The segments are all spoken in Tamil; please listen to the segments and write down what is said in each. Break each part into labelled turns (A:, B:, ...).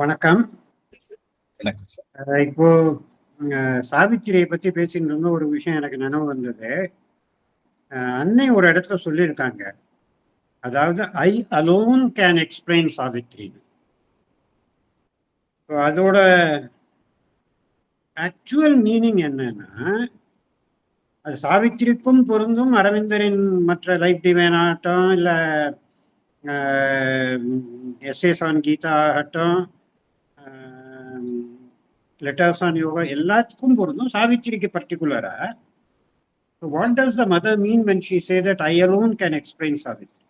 A: வணக்கம்.
B: வணக்கம் சார்.
A: இப்போ சாவித்திரியை பத்தி பேசிட்டு இருந்த ஒரு விஷயம் எனக்கு நினைவு வந்தது. அன்னை ஒரு இடத்துல சொல்லியிருக்காங்க, அதாவது ஐ அலோன் கேன் எக்ஸ்பிளைன் சாவித்ரி. அதோட ஆக்சுவல் மீனிங் என்னன்னா, அது சாவித்திரிக்கும் பொருந்தும், அரவிந்தரின் மற்ற லைஃப் டிவைன் ஆகட்டும், இல்லை எஸ்ஏஸ் ஆன் கீதா ஆகட்டும், லெட்டர்ஸ் ஆன் யோகா எல்லாத்துக்கும் பொருந்தும். சாவித்திரிக்கு பர்டிகுலரா what does the mother mean when she say that I alone can explain Savitri?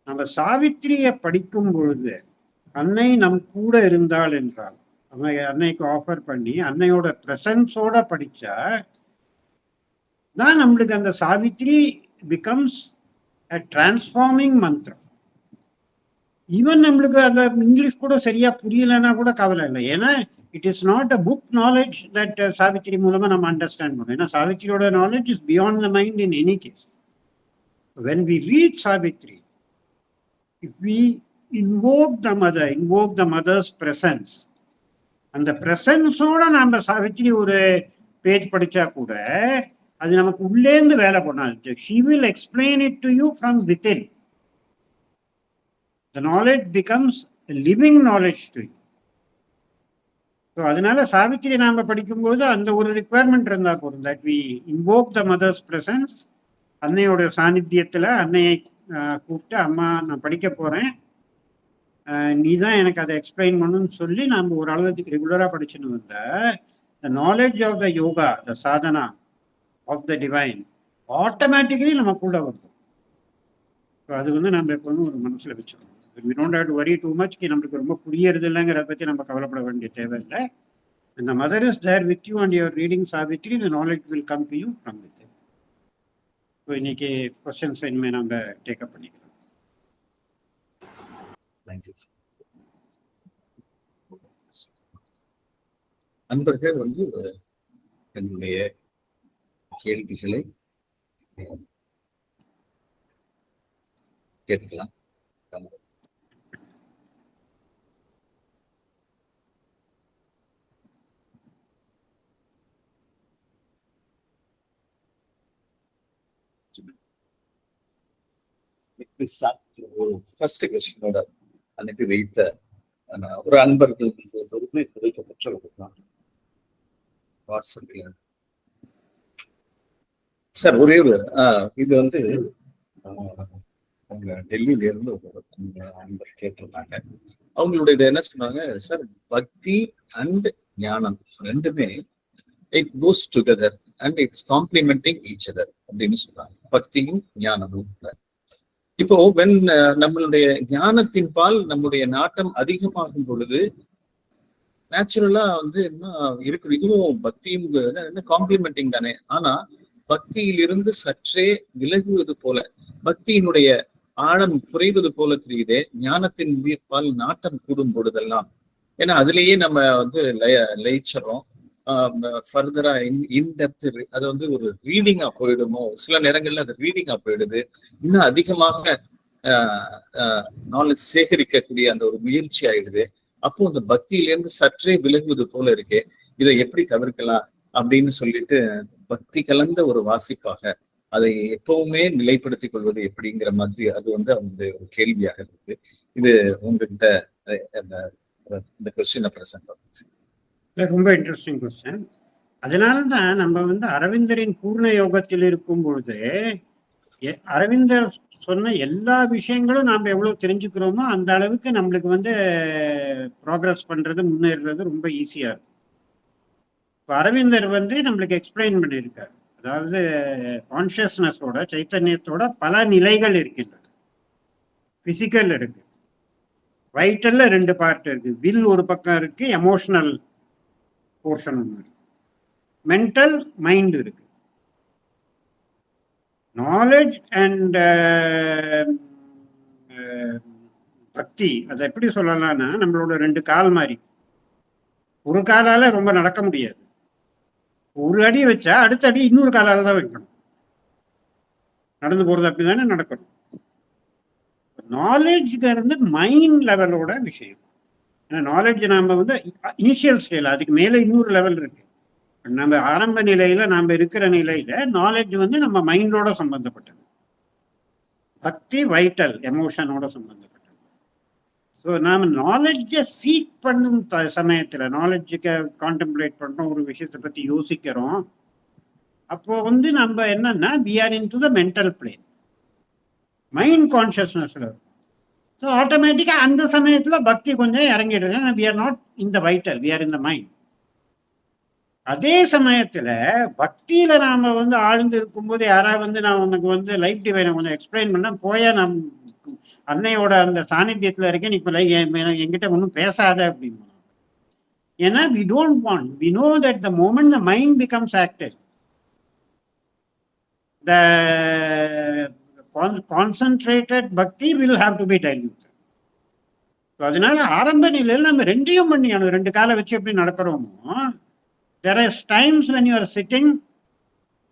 A: நம்ம சாவித்திரியை படிக்கும் பொழுது அன்னை நம் கூட இருந்தாள் என்றால், அன்னைக்கு ஆஃபர் பண்ணி அன்னையோட பிரசன்ஸோட படிச்சா தான் நம்மளுக்கு அந்த சாவித்ரி பிகம்ஸ் a transforming மந்திரம். ஈவன் நம்மளுக்கு அந்த இங்கிலீஷ் கூட சரியா புரியலன்னா கூட கவலை இல்லை. ஏன்னா it is not a book knowledge that Savitri மூலமா நம்ம அண்டர்ஸ்டாண்ட் பண்ணோம். ஏன்னா சாவித்திரியோட knowledge is beyond the mind in any case. when we read Savitri, if we invoke the mother's presence, அந்த பிரசன்ஸோட நம்ம சாவித்திரி ஒரு பேஜ் படிச்சா கூட அது நமக்கு உள்ளேந்து வேலை பண்ணாது. she will explain it to you from within. The knowledge becomes a living knowledge to you. So அதனால சாவித்திரி நாம படிக்கும்போது அந்த ஒரு ரிக்குவயர்மெண்ட் இருந்தால் போதும், that we invoke the Mother's presence. அன்னையோட சாநித்தியத்தில் அன்னையை கூப்பிட்டு, அம்மா நான் படிக்க போகிறேன், நீ தான் எனக்கு அதை எக்ஸ்பிளைன் பண்ணுன்னு சொல்லி நம்ம ஒரு அளவுக்கு ரெகுலராக படிச்சுன்னு வந்த the knowledge of the yoga, the sadhana of the divine automatically நம்ம கூட வருது. ஸோ அது நம்ம எப்போதும் ஒரு மனசில் வச்சுக்கணும். We don't have to worry too much कि நம்மளுக்கு ரொம்ப புரியறது இல்லைங்கிறத பற்றி நம்ம கவலைப்பட வேண்டிய தேவையில்லை. And the mother is there with you and you are reading Savitri, the knowledge will come to you from within. So இன்னைக்கு கொஸ்டின்ஸ் இனிமேல் நம்ம டேக்கப் பண்ணிக்கலாம்.
B: Thank you sir. அன்பர்கள் என்னுடைய கேள்விகளை கேட்கலாம். ஃபர்ஸ்ட் கொஸ்டினோட அனுப்பி வைத்த ஒரு அன்பர்கள் கிடைக்கப்பட்ட வாட்ஸ்அப்ல சார் ஒரே ஒரு இது அவங்க டெல்லியில இருந்து ஒரு அன்பர் கேட்டிருந்தாங்க. அவங்களுடைய இது என்ன சொன்னாங்க சார், பக்தி அண்ட் ஞானம் ரெண்டுமே it goes together and it's complimenting each other அப்படின்னு சொன்னாங்க. பக்தியும் ஞானமும். இப்போ நம்மளுடைய ஞானத்தின் பால் நம்முடைய நாட்டம் அதிகமாகும் பொழுது நேச்சுரலா என்ன இருக்கு, இதுவும் பக்தியும் காம்ப்ளிமெண்டிங் தானே. ஆனா பக்தியிலிருந்து சற்றே விலகுவது போல, பக்தியினுடைய ஆழம் குறைவது போல தெரியுதே ஞானத்தின் பால் நாட்டம் கூடும் பொழுதெல்லாம். ஏன்னா அதுலயே நம்ம லயிச்சிடறோம். ஃபர்தரா இன்டெப்த் அது ஒரு ரீடிங்கா போயிடுமோ, சில நேரங்கள்ல அது ரீடிங்கா போயிடுது. இன்னும் அதிகமாக நாலேஜ் சேகரிக்கக்கூடிய அந்த ஒரு முயற்சி ஆயிடுது. அப்போ அந்த பக்தியிலேருந்து சற்றே விலகுவது போல இருக்கே, இதை எப்படி தவிர்க்கலாம் அப்படின்னு சொல்லிட்டு பக்தி கலந்த ஒரு வாசிப்பாக அதை எப்பவுமே நிலைப்படுத்திக் கொள்வது எப்படிங்கிற மாதிரி அது அவங்களுடைய ஒரு கேள்வியாக இருக்கு. இது உங்ககிட்ட இந்த கொஸ்டினை பிரசன்ட் பண்ணுங்க.
A: ரொம்ப இன்ட்ரெஸ்டிங் கொஸ்டின். அதனால தான் நம்ம அரவிந்தரின் பூர்ண யோகத்தில் இருக்கும் பொழுது அரவிந்தர் சொன்ன எல்லா விஷயங்களும் நாம் எவ்வளவு தெரிஞ்சுக்கிறோமோ அந்த அளவுக்கு நம்மளுக்கு ப்ராக்ரஸ் பண்றது, முன்னேறது ரொம்ப ஈஸியா இருக்கும். இப்போ அரவிந்தர் நம்மளுக்கு எக்ஸ்பிளைன் பண்ணியிருக்காரு. அதாவது கான்சியஸ்னஸோட, சைத்தன்யத்தோட பல நிலைகள் இருக்கின்றன. பிசிக்கல் இருக்கு, வைட்டல்ல 2 பார்ட் இருக்கு, வில் ஒரு பக்கம் இருக்கு, எமோஷனல் போர்ஷன் ஒன்று இருக்கு, மென்டல் மைண்ட் இருக்கு. நாலேஜ் அண்ட் பக்தி அதை எப்படி சொல்லலாம்னா, நம்மளோட 2 கால் மாதிரி. ஒரு காலால ரொம்ப நடக்க முடியாது, ஒரு அடி வச்சா அடுத்த அடி இன்னொரு காலால தான் வைக்கணும். நடந்து போறது அப்படிதானே நடக்கணும். நாலேஜ்ங்கிறது மைண்ட் லெவலோட விஷயம். நாலேஜ் நாம வந்து இனிஷியல் ஸ்டேஜ், அதுக்கு மேல இன்னொரு லெவல் இருக்கு. நம்ம ஆரம்ப நிலையில நாம இருக்கிற நிலையில நாலேஜ் வந்து நம்ம மைண்டோட சம்பந்தப்பட்டது, பக்தி வைட்டல் எமோஷனோட சம்பந்தப்பட்டது. ஸோ நாம நாலேஜை சீக் பண்ணும் சமயத்துல, நாலேஜுக்கு கான்டெம்ப்ளேட் பண்றோம், ஒரு விஷயத்தை பத்தி யோசிக்கிறோம், அப்போ வந்து நம்ம என்னன்னா we are into the mental plane, mind கான்சியஸ்னஸ்ல. ஸோ ஆட்டோமேட்டிக்கா அந்த சமயத்துல பக்தி கொஞ்சம் இறங்கிடுது. we are not in the vital, we are in the mind. அதே சமயத்துல பக்தியில நாம வந்து ஆழ்ந்து இருக்கும்போது யாராவது வந்து நான் உனக்கு வந்து லைஃப் டிவைனை கொஞ்சம் எக்ஸ்பிளைன் பண்ண போயா, நம் அன்னையோட அந்த சாநித்தியத்துல இருக்கேன், இப்ப என்கிட்ட ஒன்றும் பேசாத அப்படின்னு. ஏன்னா we don't want, we know that the moment the mind becomes active, the concentrated bhakti will have to be diluted. அதனால ஆரம்ப நிலையில் நம்ம ரெண்டையும் பண்ணியானோம். ரெண்டு காலை வச்சு எப்படி நடக்கிறோமோ, there is times when you are sitting,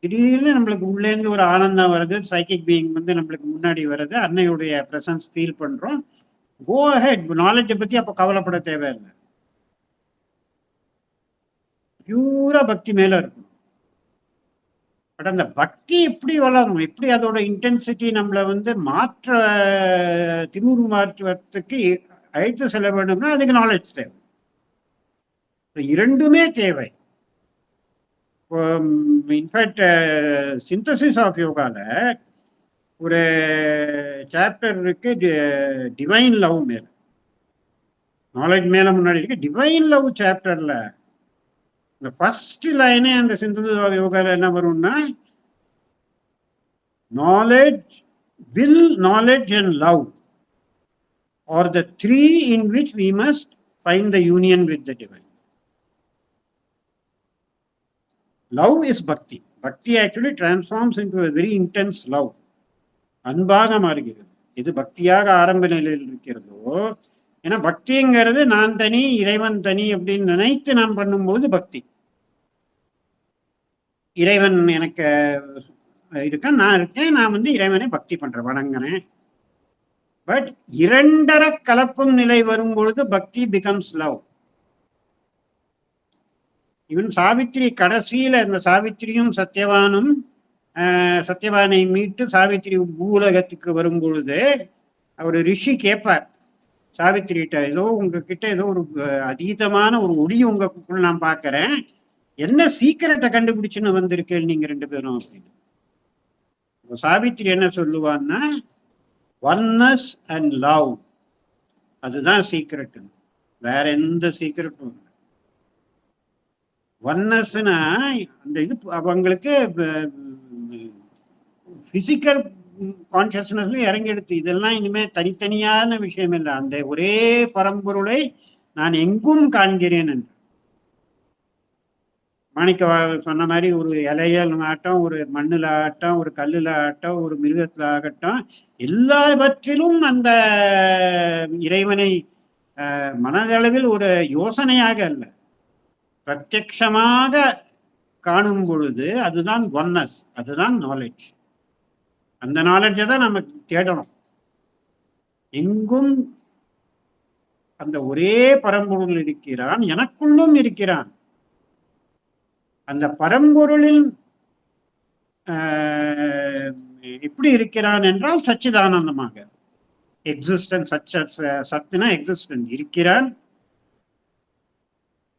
A: திடீர்னு நம்மளுக்கு உள்ளேருந்து ஒரு ஆனந்தம் வருது, சைக்கிக் பீயிங் வந்து நம்மளுக்கு முன்னாடி வருது, அன்னையுடைய பிரசன்ஸ் ஃபீல் பண்றோம், கோ அஹெட். நாலேஜை பத்தி அப்போ கவலைப்பட தேவையில்லை, பியூரா பக்தி மேல இருக்கும். பட் அந்த பக்தி எப்படி வளரும், எப்படி அதோட இன்டென்சிட்டி நம்மளை வந்து திருவுரு மாற்றுவதற்கு அழைத்து செல்ல வேண்டும்னா அதுக்கு நாலேஜ் தேவை. இரண்டுமே தேவை. இன்ஃபேக்ட் சிந்தசிஸ் ஆஃப் யோகால ஒரு சாப்டர் இருக்கு, டிவைன் லவ் மேல. நாலேஜ் மேல முன்னாடி இருக்கு. டிவைன் லவ் சாப்டர்ல இந்த ஃபர்ஸ்ட் லைனே அந்த சிந்தசிஸ் ஆஃப் யோகால என்ன வரும்னா, knowledge, will, knowledge and love are the three in which we must find the union with the divine. Love is bhakti. Bhakti actually transforms into a very intense love. அன்பாக மாறுகிறது. இது பக்தியாக ஆரம்ப நிலையில் இருக்கிறதோ, ஏன்னா பக்திங்கிறது நான் தனி இறைவன் தனி அப்படின்னு நினைத்து நாம் பண்ணும்போது பக்தி. இறைவன் எனக்கு இருக்கேன், நான் இருக்கேன், நான் வந்து இறைவனை பக்தி பண்றேன், வணங்குறேன். பட் இரண்டரை கலக்கும் நிலை வரும்பொழுது பக்தி பிகம்ஸ் லவ். இவன் சாவித்திரி கடைசியில, இந்த சாவித்திரியும் சத்யவானும் சத்யவானை மீட்டு சாவித்திரி பூலகத்துக்கு வரும்பொழுது ஒரு ரிஷி கேட்பார் சாவித்திரிகிட்ட, ஏதோ உங்ககிட்ட ஏதோ ஒரு அதீதமான ஒரு ஒளி உங்களுக்குள்ள நான் பார்க்கறேன், என்ன சீக்கிரட்டை கண்டுபிடிச்சுன்னு வந்திருக்கேன் நீங்க ரெண்டு பேரும் அப்படின்னு. சாவித்திரி என்ன சொல்லுவான்னா, ஒன்னஸ் அண்ட் லவ், அதுதான் சீக்ரெட், வேற எந்த சீக்ரெட்டும் இல்லை. ஒன்னஸ்னா அந்த இது அவங்களுக்கு பிசிக்கல் கான்சியஸ்னஸ்ல இறங்கெடுத்து, இதெல்லாம் இனிமே தனித்தனியான விஷயம் இல்லை, அந்த ஒரே பரம்பொருளை நான் எங்கும் காண்கிறேன் என்று. மாணிக்க சொன்ன மாதிரி ஒரு இலையல் ஆட்டம், ஒரு மண்ணுல ஆட்டம், ஒரு கல்லுல ஆட்டம், ஒரு மிருகத்துல ஆகட்டும், எல்லாவற்றிலும் அந்த இறைவனை மனதளவில் ஒரு யோசனையாக அல்ல, பிரத்யக்ஷமாக காணும் பொழுது அதுதான் ஒன்னஸ், அதுதான் நாலேஜ். அந்த நாலேஜை தான் நம்ம தேடணும். எங்கும் அந்த ஒரே பரம்பொருள் இருக்கிறான், எனக்குள்ளும் இருக்கிறான். அந்த பரம்பொருளில் எப்படி இருக்கிறான் என்றால் சச்சிதானந்தமாக, எக்ஸிஸ்டன்ஸ், சத்துனா எக்ஸிஸ்டன்ஸ், இருக்கிறான்.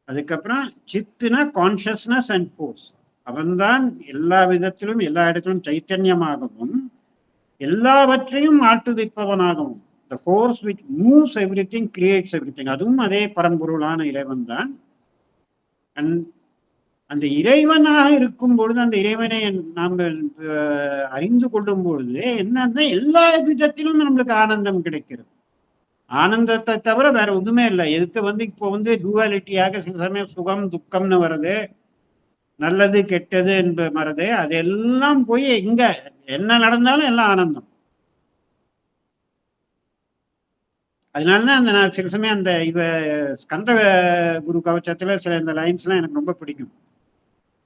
A: அதுக்கப்புறம் சித்துனா கான்சியஸ்னஸ் அண்ட் ஃபோர்ஸ், அவன்தான் எல்லா விதத்திலும் எல்லா இடத்திலும் சைத்தன்யமாகவும் எல்லாவற்றையும் ஆட்டுவிப்பவனாகவும், the force which moves everything creates everything, அதுவும் அதே பரம்பொருளான இறைவன் தான். அந்த இறைவனாக இருக்கும் பொழுது, அந்த இறைவனை நாம் அறிந்து கொள்ளும் பொழுது என்னன்னா எல்லா விதத்திலும் நம்மளுக்கு ஆனந்தம் கிடைக்கிறது. ஆனந்தத்தை தவிர வேற எதுவுமே இல்லை. எதுக்கு வந்து இப்போ வந்து டூவாலிட்டியாக சில சமயம் சுகம் துக்கம்னு வருது, நல்லது கெட்டது என்று வருது, அதெல்லாம் போய் இங்க என்ன நடந்தாலும் எல்லாம் ஆனந்தம். அதனாலதான் அந்த நான் சில சமயம் அந்த ஸ்கந்த குரு கவச்சத்துல சில இந்த லைன்ஸ் எல்லாம் எனக்கு ரொம்ப பிடிக்கும்.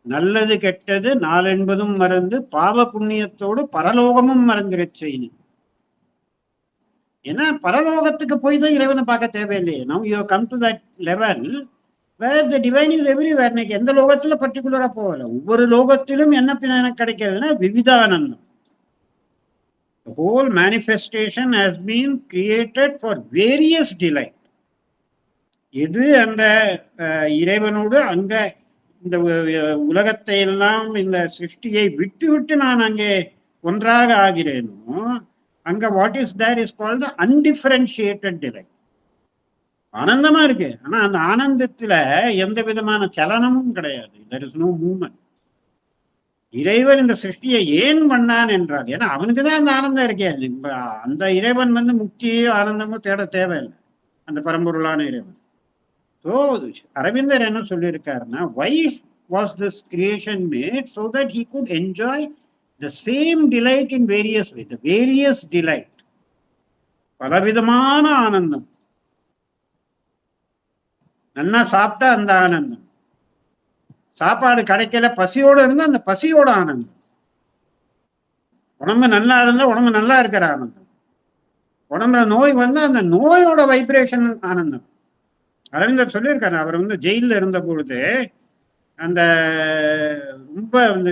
A: நல்லது கெட்டது நாளென்பதும் மறந்து பாவ புண்ணியத்தோடு பரலோகமும் மறந்துடச் செய்யணும். ஏன்னா பரலோகத்துக்கு போய் தான் இறைவனை பார்க்க தேவையில்லையே. Now you come to that level where the divine is everywhere. இன்னைக்கு எந்த லோகத்துல பர்டிகுலரா போகல, ஒவ்வொரு லோகத்திலும் என்ன எனக்கு கிடைக்கிறதுனா விவிதானந்தம். The whole manifestation has been created for various delight. எது அந்த இறைவனோடு அங்க இந்த உலகத்தை எல்லாம் இந்த சிருஷ்டியை விட்டு விட்டு நான் அங்கே ஒன்றாக ஆகிறேனோ, அங்க what is there is called the undifferentiated delight. ஆனந்தமா இருக்கு, ஆனா அந்த ஆனந்தத்துல எந்த விதமான சலனமும் கிடையாது. there is no movement. இறைவன் இந்த சிருஷ்டியை ஏன் பண்ணான் என்றால், ஏன்னா அவனுக்கு தான் அந்த ஆனந்தம் இருக்கே. அந்த இறைவன் வந்து முக்தியோ ஆனந்தமோ தேட தேவையில்லை, அந்த பரம்பொருளான இறைவன். ஸோ அரவிந்தர் என்ன சொல்லியிருக்காருன்னா, why was this creation made? So that he could enjoy the same delight in various ways. The various delight, பலவிதமான ஆனந்தம். நல்லா சாப்பிட்டா அந்த ஆனந்தம், சாப்பாடு கிடைக்கல பசியோட இருந்தா அந்த பசியோட ஆனந்தம், உடம்பு நல்லா இருந்தா உடம்பு நல்லா இருக்கிற ஆனந்தம், உடம்புல நோய் வந்தா அந்த நோயோட வைப்ரேஷன் ஆனந்தம். அரவிந்தர் சொல்லியிருக்காரு, அவர் வந்து ஜெயிலில் இருந்த பொழுது அந்த ரொம்ப வந்து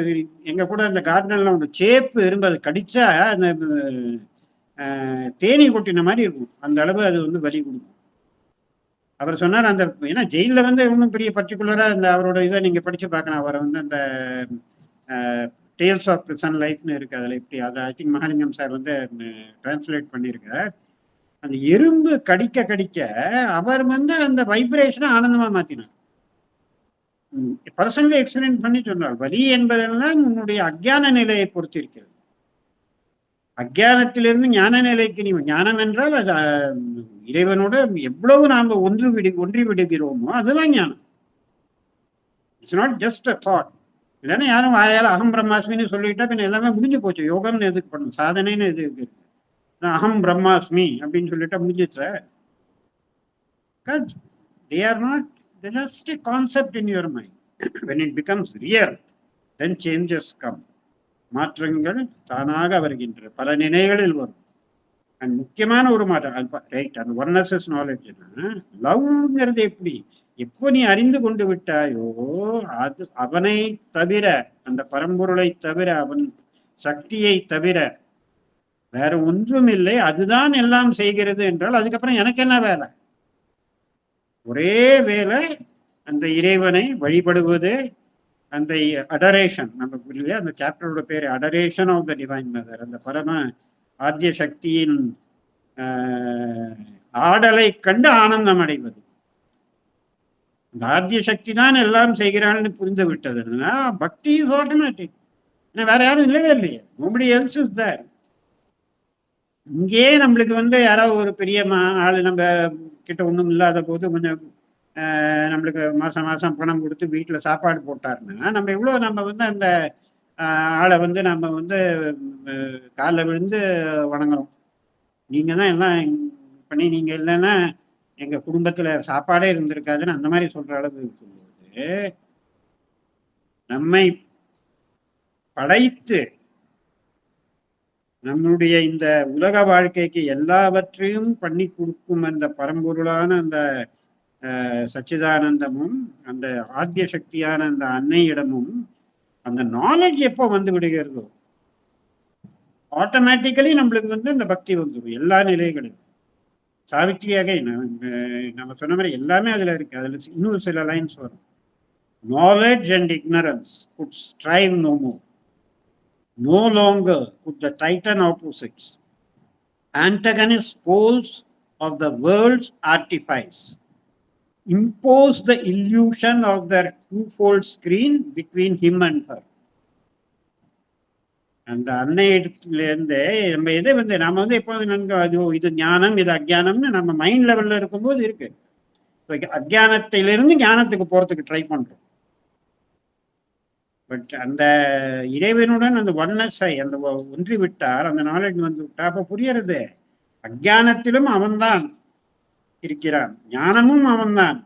A: எங்க கூட அந்த கார்டன்ல ஒன்று சேப்பு இரும்பு, அது கடிச்சா அந்த தேனி கொட்டின மாதிரி இருக்கும், அந்த அளவு அது வந்து வலி கொடுக்கும். அவர் சொன்னார் அந்த, ஏன்னா ஜெயிலில் வந்து ஒன்றும் பெரிய பர்டிகுலரா இந்த அவரோட இதை நீங்க படிச்சு பார்க்கலாம். அவரை வந்து அந்த டேல்ஸ் ஆஃப் பிரிசன் லைஃப்னு இருக்கு, அதில் இப்படி அதை ஐ திங்க் மகாலிங்கம் சார் வந்து டிரான்ஸ்லேட் பண்ணியிருக்கார். அந்த எறும்பு கடிக்க கடிக்க அவர் வந்து அந்த வைப்ரேஷனை ஆனந்தமா மாத்தினார். பர்சனலி எக்ஸ்பீரியன்ஸ் பண்ணி சொன்னார், வலி என்பதெல்லாம் உன்னுடைய அஜ்ஞான நிலையை பொறுத்து இருக்கிறது. அஜ்ஞானத்திலிருந்து ஞான நிலைக்கு நீ, ஞானம் என்றால் அது இறைவனோட எவ்வளவு நாம ஒன்றி விடுகிறோமோ அதுதான் ஞானம். It's not just a thought. இல்லைன்னா யாரும் வாயால் அகம் பிரம்மாஸ்மின்னு சொல்லிட்டா பின்ன எல்லாமே முடிஞ்சு போச்சு. யோகம்னு எதுக்கு பண்ணணும், சாதனைன்னு எது இருக்கு, அகம் பிரம்மாஸ்மி அப்படின்னு சொல்லிட்டா முடிஞ்சிச்சு. They are not, they're just a concept in your mind. When it becomes real, then changes come. மாற்றங்கள் தானாக வருகின்ற பல நிலைகளில் வரும். அண்ட் முக்கியமான ஒரு மாற்றம் ரைட், அந்த ஒன்னஸ் நாலேஜ். லவ்ங்கிறது எப்படி, எப்போ நீ அறிந்து கொண்டு விட்டாயோ அது அவனை தவிர, அந்த பரம்பொருளை தவிர, அவன் சக்தியை தவிர வேற ஒன்றும் இல்லை, அதுதான் எல்லாம் செய்கிறது என்றால் அதுக்கப்புறம் எனக்கு என்ன வேலை? ஒரே வேலை அந்த இறைவனை வழிபடுவது, அந்த அடரேஷன். நம்ம அந்த சாப்டரோட பேரு adoration of the divine mother. அந்த பரம ஆத்திய சக்தியின் ஆடலை கண்டு ஆனந்தம் அடைவது. அந்த ஆத்திய சக்தி தான் எல்லாம் செய்கிறான்னு புரிந்து விட்டதுன்னா பக்தி இஸ் ஆட்டோமேட்டிக். ஏன்னா வேற யாரும் இல்லவே இல்லையே, nobody else is there. இங்கேயே நம்மளுக்கு வந்து யாராவது ஒரு பெரிய ஆளு நம்ம கிட்ட ஒன்றும் இல்லாத போது கொஞ்சம் நம்மளுக்கு மாசம் மாசம் பணம் கொடுத்து வீட்டில் சாப்பாடு போட்டாருன்னா நம்ம எவ்வளோ நம்ம வந்து அந்த ஆளை வந்து நம்ம வந்து காலில் விழுந்து வணங்குறோம். நீங்கள் தான் எல்லாம் பண்ணி, நீங்கள் இல்லைன்னா எங்கள் குடும்பத்தில் சாப்பாடே இருந்திருக்காதுன்னு அந்த மாதிரி சொல்கிற அளவு இருக்கும்போது, நம்மை படைத்து நம்முடைய இந்த உலக வாழ்க்கைக்கு எல்லாவற்றையும் பண்ணி கொடுக்கும் அந்த பரம்பொருளான அந்த சச்சிதானந்தமும் அந்த ஆத்திய சக்தியான அந்த அன்னையிடமும் அந்த நாலேஜ் எப்போ வந்து விடுகிறதோ ஆட்டோமேட்டிக்கலி நம்மளுக்கு வந்து அந்த பக்தி வந்துடும் எல்லா நிலைகளிலும். சாவித்திரியாக நம்ம சொன்ன மாதிரி எல்லாமே அதுல இருக்கு. அதுல இன்னும் சில லைன்ஸ் வரும். Knowledge and ignorance could strive no more. No longer could the titan opposites, antagonist poles of the world's artifice, impose the illusion of their twofold screen between him and her. அந்த அன்னை இடத்துலேருந்து நம்ம எதை வந்து நாம வந்து எப்போது நன்கு அது இது ஞானம் இது அஜ்ஞானம்னு நம்ம மைண்ட் லெவல்ல இருக்கும்போது இருக்கு. அஜ்ஞானத்திலிருந்து ஞானத்துக்கு போறதுக்கு ட்ரை பண்றோம். பட் அந்த இறைவனுடன் அந்த ஒன்னஸை அந்த ஒன்றி விட்டார், அந்த நாலேஜ் வந்து விட்டா அப்ப புரியறது அஜ்ஞானத்திலும் அவன்தான் இருக்கிறான், ஞானமும் அவன்தான்.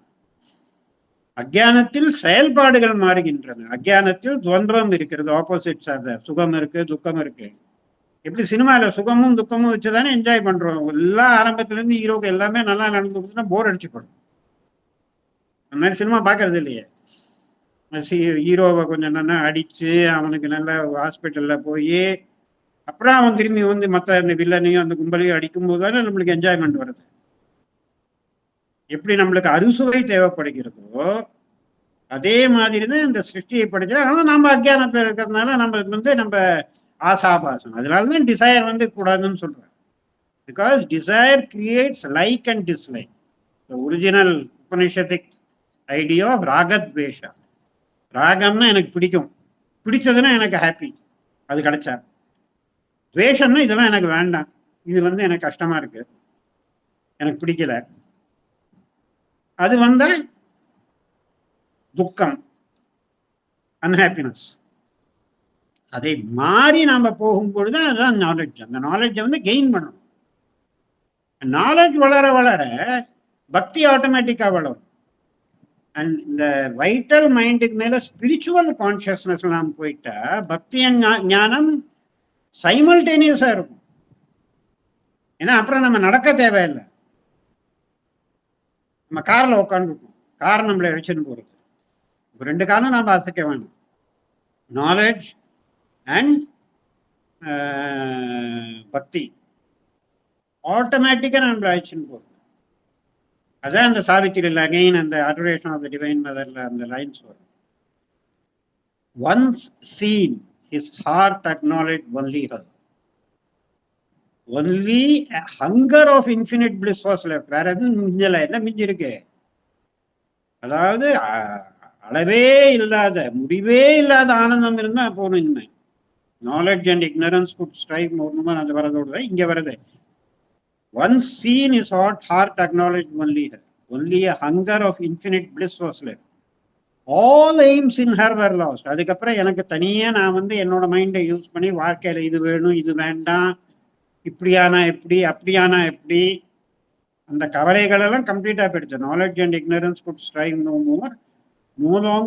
A: அஜ்ஞானத்தில் செயல்பாடுகள் மாறுகின்றன. அஜ்ஞானத்தில் துவந்தம் இருக்கிறது, ஆப்போசிட்ஸ். அந்த சுகம் இருக்கு, துக்கம் இருக்கு. எப்படி சினிமாவில் சுகமும் துக்கமும் வச்சு தானே என்ஜாய் பண்ணுறோம். எல்லாம் ஆரம்பத்துலேருந்து ஹீரோக்கு எல்லாமே நல்லா நடந்து கொடுத்துன்னா போர் அடிச்சு போடும். அந்த மாதிரி சினிமா பார்க்கறது இல்லையே. ஹீரோவை கொஞ்சம் நல்லா அடித்து அவனுக்கு நல்ல ஹாஸ்பிட்டலில் போய் அப்புறம் அவன் திரும்பி வந்து மற்ற அந்த வில்லனையும் அந்த கும்பலையும் அடிக்கும்போது தானே நம்மளுக்கு என்ஜாய்மெண்ட் வருது. எப்படி நம்மளுக்கு அறுசுவை தேவைப்படுகிறதோ அதே மாதிரி தான் இந்த சிருஷ்டியை படிச்சா. ஆனால் நம்ம அஜ்ஞானத்தில் இருக்கிறதுனால நம்மளுக்கு வந்து நம்ம ஆசாபாசம். அதனால தான் டிசையர் வந்து கூடாதுன்னு சொல்கிறேன். Because desire creates like and dislike. Original Upanishadic idea of ராகத்வேஷா. ராகம்னா எனக்கு பிடிக்கும், பிடிச்சதுன்னா எனக்கு ஹாப்பி, அது கிடைச்சா. துவேஷம்னா இதெல்லாம் எனக்கு வேண்டாம், இது வந்து எனக்கு கஷ்டமா இருக்கு, எனக்கு பிடிக்கல, அது வந்தா துக்கம், அன்ஹாப்பினஸ். அதை மாறி நாம போகும்பொழுது அதுதான் நாலேஜ். அந்த நாலேஜை வந்து கெயின் பண்ணணும். நாலேஜ் வளர வளர பக்தி ஆட்டோமேட்டிக்கா வளரும். அண்ட் இந்த வைட்டல் மைண்டுக்கு மேல ஸ்பிரிச்சுவல் கான்சியஸ்னஸ் எல்லாம் போயிட்டா பக்தி ஞானம் சைமல்டேனியஸா இருக்கும். ஏன்னா அப்புறம் நம்ம நடக்க தேவையில்லை, நம்ம கார்ல உட்காந்துருக்கோம், கார் நம்மளை வச்சுன்னு போறது. ரெண்டு காரணம் நாம் அசைக்க வேணும், நாலேஜ் அண்ட் பக்தி. ஆட்டோமேட்டிக்கா நம்மளை அழைச்சின்னு போகுது. அதான் அந்த சாவித்திரியில் அகைன் அந்த அடோரேஷன் ஆஃப் த டிவைன் மதர்ல அந்த லைன்ஸ் வரும். Once seen his heart acknowledge only her, only hunger of infinite bliss was left. வேற எதுவும் மிஞ்சல, என்ன மிஞ்சிருக்கு? அதாவது அளவே இல்லாத முடிவே இல்லாத ஆனந்தம் இருந்தா போகணும். இனிமே knowledge and ignorance good strike மூலமா அது வரதோடு இங்க வருது. Once seen his heart acknowledged only her. Only a hunger of infinite bliss was left. All aims in her were lost. அதுக்கப்புறம் எனக்கு தனியே நான் வந்து என்னோட மைண்டை யூஸ் பண்ணி வாழ்க்கையில இது வேணும் இது வேண்டாம், இப்படியானா எப்படி அப்படியானா எப்படி, அந்த கவலைகள் எல்லாம் கம்ப்ளீட்டா போயிடுச்சு. Knowledge and ignorance could strive no more. No long,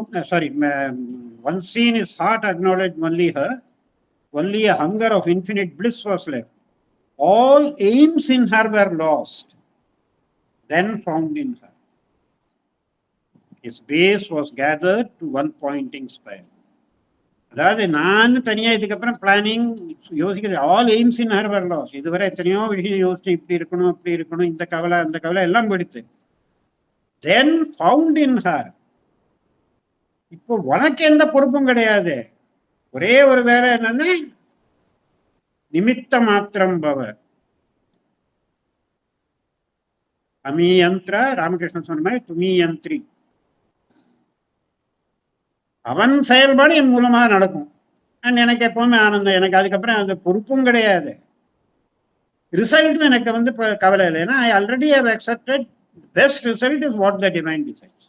A: once seen his heart acknowledged only her. Only a hunger of infinite bliss was left. All aims in her were lost, then found in her. His base was gathered to one pointing spire. அதாவது நான் தனியாக இதுக்கப்புறம் பிளானிங் யோசிக்கிறது. All aims in her were lost. இதுவரை எத்தனையோ விஷயம் யோசிச்சு இப்படி இருக்கணும் இப்படி இருக்கணும், இந்த கவலை அந்த கவலை எல்லாம் போயிடுத்து. தென் ஃபவுண்ட் இன் ஹர். இப்போ உனக்கு எந்த பொறுப்பும் கிடையாது, ஒரே ஒரு வேலை என்னன்னா நிமித்த மாத்திரம் பவர். அமியந்திர, ராமகிருஷ்ணன் சொன்ன மாதிரி துமி யந்திரி. அவன் செயல்பாடு என் மூலமாக நடக்கும். எனக்கு எப்பவுமே ஆனந்தம், எனக்கு அதுக்கப்புறம் அந்த பொறுப்பும் கிடையாது. ரிசல்ட் எனக்கு வந்து இப்போ கவலை இல்லை. ஏன்னா I already have accepted best result is what the divine decides.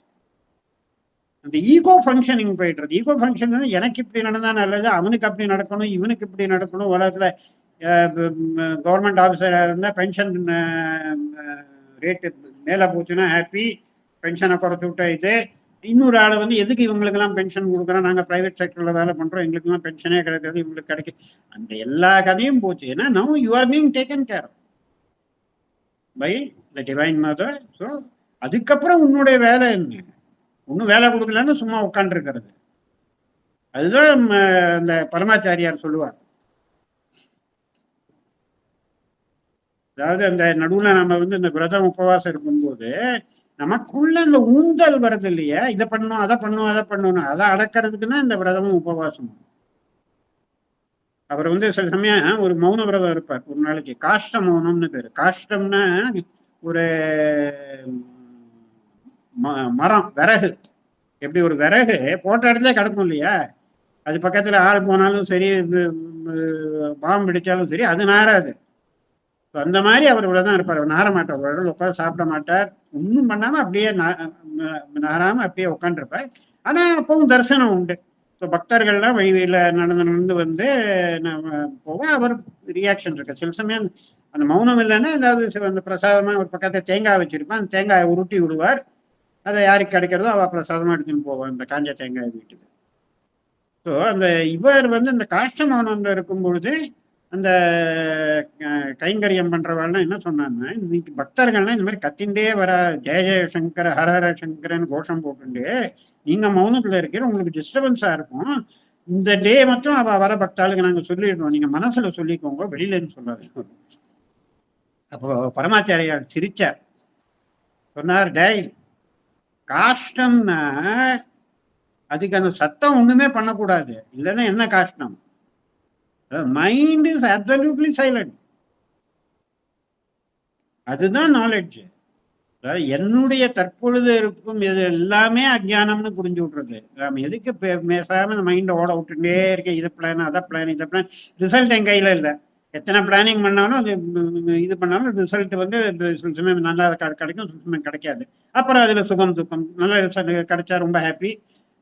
A: அந்த ஈகோ ஃபங்க்ஷனிங் போயிட்டுறது. ஈகோ ஃபங்க்ஷன் எனக்கு இப்படி நடந்தா நல்லது, அவனுக்கு அப்படி நடக்கணும், இவனுக்கு இப்படி நடக்கணும். உலகத்துல கவர்மெண்ட் ஆஃபீஸராக இருந்தால் பென்ஷன் ரேட்டு மேலே போச்சுன்னா ஹாப்பி, பென்ஷனை குறைச்சி விட்டா இது. இன்னொரு ஆளை வந்து எதுக்கு இவங்களுக்கெல்லாம் பென்ஷன் கொடுக்குறோம், நாங்கள் ப்ரைவேட் செக்டரில் வேலை பண்ணுறோம், எங்களுக்கெல்லாம் பென்ஷனே கிடைக்காது, இவங்களுக்கு கிடைக்கும். அந்த எல்லா கதையும் போச்சு. ஏன்னா now you are being taken care by the divine mother. So அதுக்கப்புறம் உன்னுடைய வேலை என்ன? ஒன்றும் வேலை கொடுக்கலன்னு சும்மா உட்காந்துருக்கிறது. அதுதான் இந்த பரமாச்சாரியார் சொல்லுவார். அதாவது அந்த நடுவில் நம்ம வந்து இந்த விரதம் உபவாசம் இருக்கும்போது நமக்குள்ள இந்த ஊந்தல் வருது இல்லையா, இதை பண்ணணும் அதை பண்ணணும் அதை பண்ணணும், அதை அடக்கிறதுக்கு தான் இந்த விரதமும் உபவாசமும். அவர் வந்து சில சமயம் ஒரு மௌன விரதம் இருப்பார் ஒரு நாளைக்கு. காஷ்ட மௌனம்னு பேரு. காஷ்டம்னா ஒரு மரம், விறகு. எப்படி ஒரு விறகு போட்ட இடத்துல கிடக்கும் இல்லையா, அது பக்கத்துல ஆள் போனாலும் சரி, பாம்பு பிடிச்சாலும் சரி, அது நாராது. அந்த மாதிரி அவர் இவ்வளவுதான் இருப்பார். அவர் நார மாட்டார், ஒரு இடத்துல உட்காந்து சாப்பிட மாட்டார், ஒன்றும் பண்ணாம அப்படியே நாராம அப்படியே உட்காந்துருப்பார். ஆனா அப்பவும் தரிசனம் உண்டு. ஸோ பக்தர்கள்லாம் வழியில நடந்து வந்து போக அவர் ரியாக்ஷன் இருக்கு. சில சமயம் அந்த மௌனம் இல்லைன்னா ஏதாவது அந்த பிரசாதமா ஒரு பக்கத்தில் தேங்காய் வச்சிருப்பான், அந்த தேங்காயை உருட்டி விடுவார். அதை யாருக்கு கிடைக்கிறதோ அவள் பிரசாதமாக எடுத்துன்னு போவான் இந்த காஞ்ச தேங்காய் வீட்டுக்கு. ஸோ அந்த இவர் வந்து இந்த காஷ்ட மௌனம்ல இருக்கும் பொழுது அந்த கைங்கரியம் பண்றவாள்லாம் என்ன சொன்னாங்கன்னா, இன்னைக்கு பக்தர்கள்லாம் இந்த மாதிரி கத்தின்ண்டே வர ஜெய ஜெய சங்கர ஹர ஹர சங்கரன் கோஷம் போட்டுண்டு நீங்க மௌனத்துல இருக்கிற உங்களுக்கு டிஸ்டர்பன்ஸா இருக்கும். இந்த டே மட்டும் அவ வர பக்தாளுக்கு நாங்க சொல்லிடுறோம், நீங்க மனசுல சொல்லிக்கோங்க, வெளியிலன்னு சொல்லாது. அப்போ பரமாச்சாரியார் சிரிச்சார், சொன்னார், டேய் காஷ்டம்னா அதுக்கு அந்த சத்தம் ஒண்ணுமே பண்ணக்கூடாது, இல்லைன்னா என்ன காஷ்டம்? Mind is absolutely silent. அதுதான் நாலேஜ். அதாவது என்னுடைய தற்பொழுது இருக்கும் இது எல்லாமே அஜ்ஞானம்னு புரிஞ்சு விட்றது. நம்ம எதுக்கு பேசாம இந்த மைண்டை ஓட விட்டுட்டே இருக்கேன், இது பிளான் அதை பிளான் இதை பிளான், ரிசல்ட் என் கையில இல்லை. எத்தனை பிளானிங் பண்ணாலும் அது இது பண்ணாலும் ரிசல்ட் வந்து சில சமயம் நல்லா கிடைக்கும், சில சமயம் கிடைக்காது. அப்புறம் அதில் சுகம் துக்கம். நல்ல ரிசல்ட் கிடைச்சா ரொம்ப ஹாப்பி,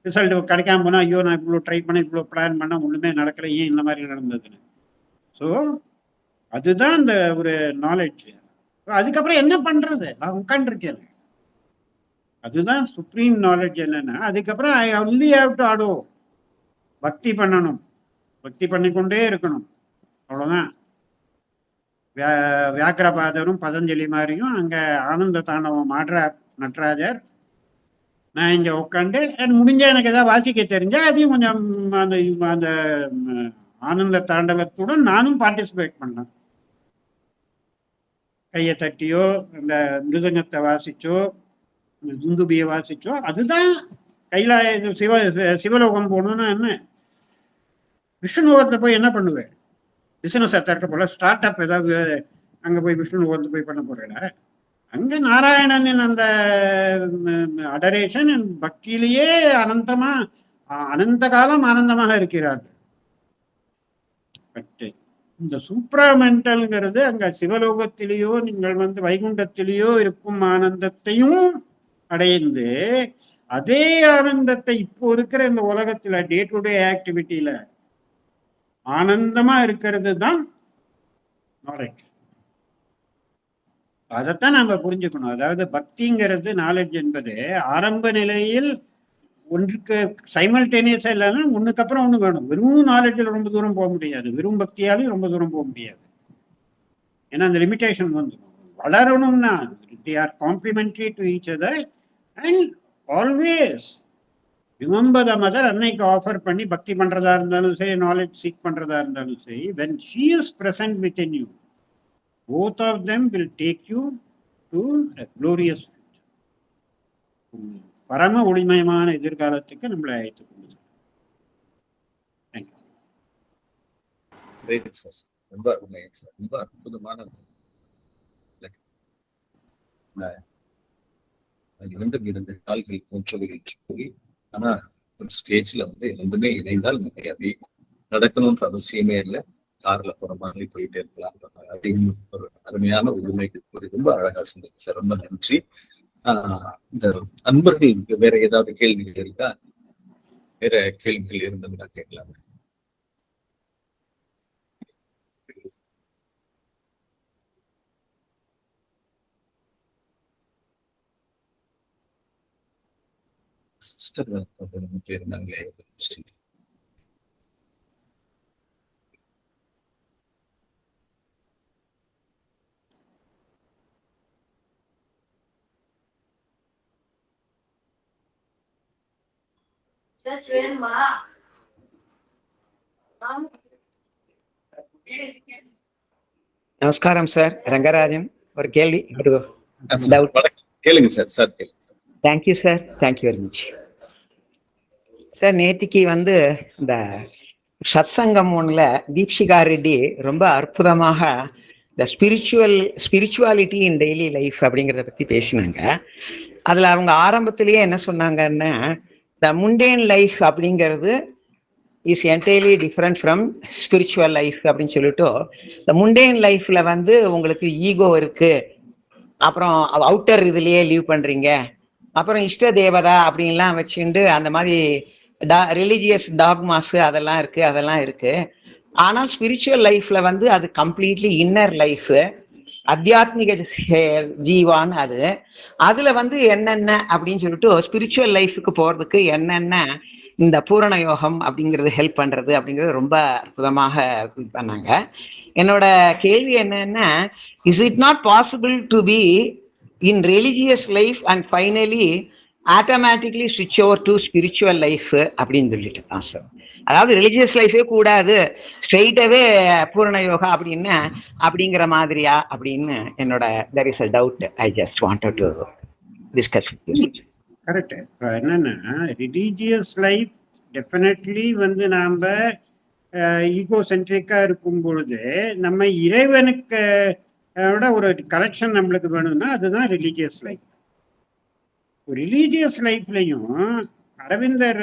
A: ரிசல்ட் கிடைக்காம போனால் ஐயோ நான் இவ்வளோ ட்ரை பண்ணேன், இவ்வளோ பிளான் பண்ணால் ஒன்றுமே நடக்கிற, ஏன் இந்த மாதிரி நடந்ததுன்னு. ஸோ அதுதான் அந்த ஒரு நாலேஜ். அதுக்கப்புறம் என்ன பண்றது, நான் உட்காந்துருக்கேன். அதுதான் சுப்ரீம் நாலேஜ். என்னன்னா அதுக்கப்புறம் ஐ ஒன்லி ஹேவ் டு ஆடோ, பக்தி பண்ணணும், பக்தி பண்ணிக்கொண்டே இருக்கணும், அவ்வளோதான். வியாக்கிரபாதரும் பதஞ்சலி மாதிரியும் அங்க ஆனந்த தாண்டவம் ஆடுறார் நடராஜர். நான் இங்க உட்காந்து முடிஞ்ச எனக்கு ஏதாவது வாசிக்க தெரிஞ்சா அதையும் கொஞ்சம் அந்த அந்த ஆனந்த தாண்டவத்துடன் நானும் பார்ட்டிசிபேட் பண்ணேன். கையை தட்டியோ இந்த மிருதங்கத்தை வாசிச்சோ துந்துபியை வாசிச்சோ, அதுதான் கையில சிவலோகம் போகணும்னா என்ன, விஷ்ணுலோகத்தை போய் என்ன பண்ணுவேன்? பிசினஸ் திறக்க போல, ஸ்டார்ட் அப் ஏதாவது அங்க போய் விஷ்ணுலோகத்தை போய் பண்ண போறேன். அங்க நாராயணனின் அந்த அடரேஷன் பக்தியிலேயே அனந்தமா அனந்த காலம் ஆனந்தமாக இருக்கிறார்கள். பட் இந்த சூப்ராமெண்டல்ங்கிறது அங்க சிவலோகத்திலேயோ நீங்கள் வந்து வைகுண்டத்திலேயோ இருக்கும் ஆனந்தத்தையும் அடைந்து அதே ஆனந்தத்தை இப்போ இருக்கிற இந்த உலகத்துல டே டு டே ஆக்டிவிட்டியில ஆனந்தமா இருக்கிறது தான் நாலேஜ். அதைத்தான் நாம புரிஞ்சுக்கணும். அதாவது பக்திங்கிறது நாலேஜ் என்பது ஆரம்ப நிலையில் ஒன்றுக்கு சைமல்டேனியஸா இல்லைன்னா ஒண்ணுக்கு அப்புறம் ஒண்ணு வேணும். வெறும் நாலேஜில் ரொம்ப தூரம் போக முடியாது, வெறும் பக்தியாலையும் ரொம்ப தூரம் போக முடியாது. ஏன்னா அந்த லிமிடேஷன் வந்து வளரணும்னா they are complementary to each other and always remember the mother. அன்னைக்கு ஆஃபர் பண்ணி பக்தி பண்றதா இருந்தாலும் சரி, நாலேஜ் சீக் பண்றதா இருந்தாலும் சரி, when she is present within you, both of them will take you to a glorious future. பரம ஒளிமயமான எதிர்காலத்துக்கு நம்மளை அழைத்துக் கொண்டு.
B: ரொம்ப அருமை சார், ரொம்ப அற்புதமான. இரண்டு கால்கள் போன்றவைகள் சொல்லி, ஆனா ஒரு ஸ்டேஜ்ல வந்து ரெண்டுமே இணைந்தால் நிறையவே நடக்கணும்ன்ற அவசியமே இல்லை, கார்ல போற மாதிரி போயிட்டே இருக்கலாம். அதையும் ஒரு அருமையான உரிமைக்கு ரொம்ப அழகா சொன்னீங்க சார், ரொம்ப நன்றி. இந்த அன்பர்களுக்கு வேற ஏதாவது கேள்விகள் இருக்கா? வேற கேள்விகள் இருந்ததுன்னா கேட்கலாம். சிஸ்டர் இருந்தாங்களே,
C: நமஸ்காரம் சார், ரங்கராஜன். ஒரு கேள்வி
B: கேளுங்க sir. Sir
C: thank you sir, thank you very much sir. நேத்திக்கு வந்து இந்த சத்சங்கம் ஒன்றுல தீப்ஷிகா ரெட்டி ரொம்ப அற்புதமாக இந்த ஸ்பிரிச்சுவாலிட்டி இன் டெய்லி லைஃப் அப்படிங்கிறத பற்றி பேசினாங்க. அதில் அவங்க ஆரம்பத்திலேயே என்ன சொன்னாங்கன்னா, த முண்டேன் லைஃப் அப்படிங்கிறது is entirely different from spiritual life அப்படின்னு சொல்லிட்டு, இந்த முண்டேன் லைஃப்ல வந்து உங்களுக்கு ஈகோ இருக்கு, அப்புறம் அவுட்டர் இதுலயே லீவ் பண்றீங்க, அப்புறம் இஷ்ட தேவதா அப்படின்லாம் வச்சுட்டு அந்த மாதிரி ரிலிஜியஸ் டாக்மாஸ் அதெல்லாம் இருக்கு. ஆனால் ஸ்பிரிச்சுவல் லைஃப்ல வந்து அது கம்ப்ளீட்லி இன்னர் லைஃப், அத்தியாத்மிக ஜீவான். அதுல வந்து என்னென்ன அப்படின்னு சொல்லிட்டு ஸ்பிரிச்சுவல் லைஃபுக்கு போறதுக்கு என்னென்ன இந்த பூரண யோகம் அப்படிங்கிறது ஹெல்ப் பண்றது அப்படிங்கிறது ரொம்ப அற்புதமாக பண்ணாங்க. என்னோட கேள்வி என்னன்னா, is it not possible to be in religious life and finally automatically ஸ்விட்ச் ஓவர் டு ஸ்பிரிச்சுவல் லைஃப் அப்படின்னு சொல்லிட்டு தான் சார். அதாவது ரிலிஜியஸ் லைஃபே கூடாது, ஸ்ட்ரெயிட்டாவே பூரண யோகா அப்படின்னு அப்படிங்கிற மாதிரியா அப்படின்னு என்னோட there is a doubt. I just wanted to discuss with you.
A: Correct. இப்போ என்னன்னா ரிலீஜியஸ் லைஃப் டெஃபினெட்லி வந்து நாம் ஈகோ சென்ட்ரிக்காக இருக்கும் பொழுது நம்ம இறைவனுக்கு விட ஒரு கனெக்ஷன் நம்மளுக்கு வேணும்னா அதுதான் ரிலீஜியஸ் லைஃப். ரிலீஜியஸ் லைஃப்லையும் அரவிந்தர்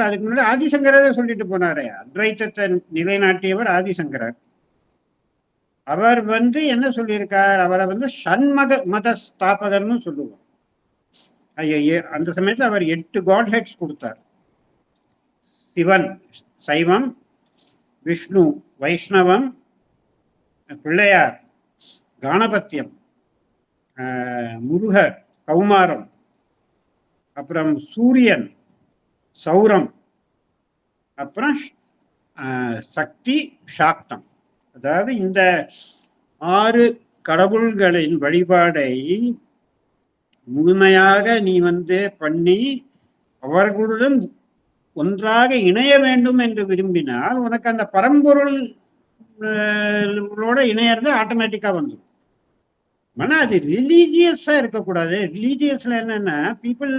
A: அதுக்கு முன்னாடி ஆதிசங்கரே சொல்லிட்டு போனாரே, அத்வைத்தத்தை நிலைநாட்டியவர் ஆதிசங்கரர். அவர் வந்து என்ன சொல்லியிருக்கார், அவரை வந்து ஷண்மத மத ஸ்தாபகர்னு சொல்லுவோம். அந்த சமயத்தில் அவர் 8 காட் ஹெட்ஸ் கொடுத்தார். சிவன் சைவம், விஷ்ணு வைஷ்ணவம், பிள்ளையார் காணபத்தியம், முருகர் கௌமாரம், அப்புறம் சூரியன் சௌரம், அப்புறம் சக்தி சாக்தம். அதாவது இந்த 6 கடவுள்களின் வழிபாடை முழுமையாக நீ வந்து பண்ணி அவர்களுடன் ஒன்றாக இணைய வேண்டும் என்று விரும்பினால் உனக்கு அந்த பரம்பொருளோட இணையறது ஆட்டோமேட்டிக்கா வந்துடும். ஆனா அது ரிலீஜியஸா இருக்கக்கூடாது. ரிலீஜியஸ்ல என்னன்னா people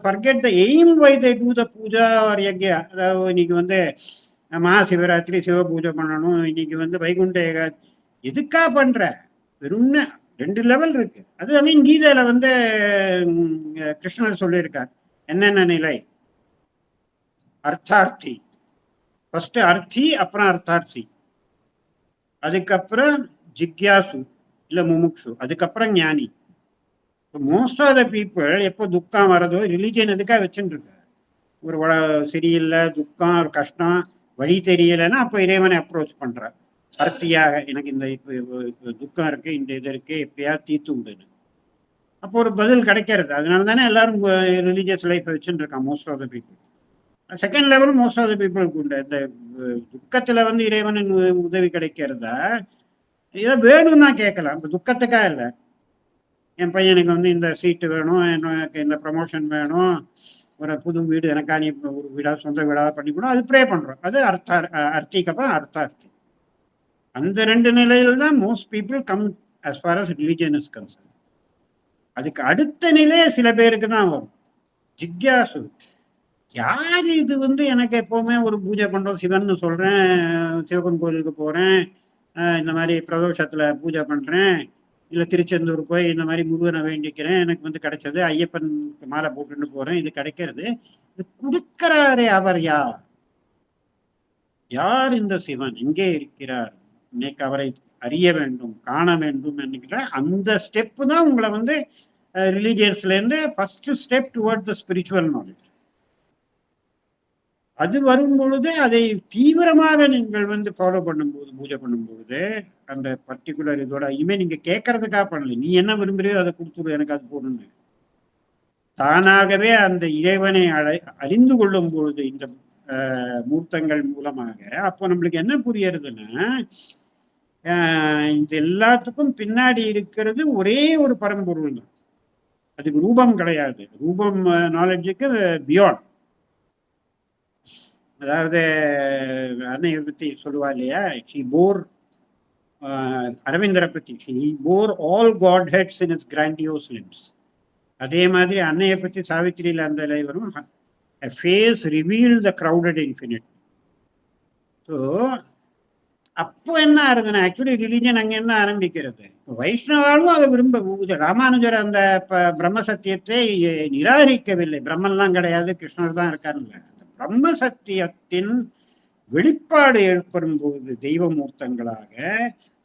A: forget the aim why they do the puja or yagya. அதாவது இன்னைக்கு வந்து மகா சிவராத்திரி சிவ பூஜை பண்ணணும், இன்னைக்கு வந்து வைகுண்ட ஏகாதசி, எதுக்கா பண்ற? வெறும் 2 லெவல் இருக்கு. அது மீன் கீதையில வந்து கிருஷ்ணர் சொல்லியிருக்கார் என்னென்ன நிலை. அர்த்தார்த்தி, ஃபர்ஸ்ட் அர்த்தி, அப்புறம் அர்த்தார்த்தி, அதுக்கப்புறம் ஜிக்யாசு இல்ல முமுக்ஷு, அதுக்கப்புறம் ஞானி. மோஸ்ட் ஆஃப் த பீப்புள் எப்போ துக்கம் வரதோ ரிலீஜியன் எதுக்காக வச்சுட்டு இருக்க, ஒரு சரியில்லை துக்கம் ஒரு கஷ்டம் வழி தெரியலைன்னா அப்போ இறைவனை அப்ரோச் பண்ற அர்த்தியாக, எனக்கு இந்த துக்கம் இருக்கு, இந்த இது இருக்கு, எப்படியாவது தீர்த்து விடுன்னு. அப்போ ஒரு பதில் கிடைக்கிறது. அதனால தானே எல்லாரும் ரிலீஜியஸ் லைஃப் வச்சுட்டு இருக்கான் most of the people. Second level most of the பீப்புளுக்கு உண்டு. இந்த துக்கத்துல வந்து இறைவனின் உதவி கிடைக்கிறதா இதை வேணும்னா கேட்கலாம், இந்த துக்கத்துக்கா இல்லை. என் பையனுக்கு வந்து இந்த சீட்டு வேணும், எனக்கு இந்த ப்ரமோஷன் வேணும், ஒரு புது வீடு எனக்கா நீ ஒரு வீடா சொந்த வீடாக பண்ணி கூட அது ப்ரே பண்றோம். அது அர்த்திக்கு அப்புறம் அர்த்தார்த்தி. அந்த 2 நிலையில் தான் most people come as far as religion is concern. அதுக்கு அடுத்த நிலையே சில பேருக்கு தான் வரும், ஜிக்யாசு. யார் இது வந்து எனக்கு எப்பவுமே ஒரு பூஜை பண்றோம், சிவன் சொல்றேன், சிவகன் கோயிலுக்கு போறேன், இந்த மாதிரி பிரதோஷத்துல பூஜை பண்றேன், இல்லை திருச்செந்தூர் போய் இந்த மாதிரி முருகனை வேண்டிக்கிறேன், எனக்கு வந்து கிடைச்சது, ஐயப்பனுக்கு மாலை போட்டுட்டு போறேன், இது கிடைக்கிறது. இது கொடுக்கிறாரே அவர் யார்? யார் இந்த சிவன்? எங்கே இருக்கிறார்? இன்னைக்கு அவரை அறிய வேண்டும், காண வேண்டும் என்கிற அந்த ஸ்டெப்பு தான் உங்களை வந்து ரிலீஜியஸ்ல இருந்து ஃபர்ஸ்ட் ஸ்டெப் டுவர்ட் த ஸ்பிரிச்சுவல் நாலேஜ். அது வரும் பொழுது அதை தீவிரமாக நீங்கள் வந்து ஃபாலோ பண்ணும்போது, பூஜை பண்ணும்போது அந்த பர்டிகுலர் இதோட இனிமேல் நீங்க கேட்கறதுக்காக பண்ணல, நீ என்ன விரும்புறியோ அதை கொடுத்துரு, எனக்கு அது போடணும்னு தானாகவே அந்த இறைவனை அறிந்து கொள்ளும் பொழுது இந்த மூர்த்தங்கள் மூலமாக, அப்போ நம்மளுக்கு என்ன புரியறதுன்னா இந்த எல்லாத்துக்கும் பின்னாடி இருக்கிறது ஒரே ஒரு பரம்பொருள் தான். அதுக்கு ரூபம் கிடையாது. ரூபம் நாலேஜுக்கு பியாண்ட். அதாவது அன்னையை பத்தி சொல்லுவா இல்லையா, he bore அரவிந்தரை பத்தி he bore all godheads in its grandiose limbs. அதே மாதிரி அன்னையை பத்தி சாவித்திரியில அந்த வரும், a face revealed the crowded infinite. So அப்போ என்ன ஆகுதுன்னா ஆக்சுவலி ரிலீஜன் அங்க என்ன ஆரம்பிக்கிறது, வைஷ்ணவாலும் அதை விரும்ப. ராமானுஜர் அந்த பிரம்ம சத்தியத்தை நிராகரிக்கவில்லை. பிரம்மன்லாம் கிடையாது, கிருஷ்ணர் தான் இருக்காருல்ல. பிரம்ம சத்தியத்தின் வெளிப்பாடு ஏற்படும் போது தெய்வமூர்த்தங்களாக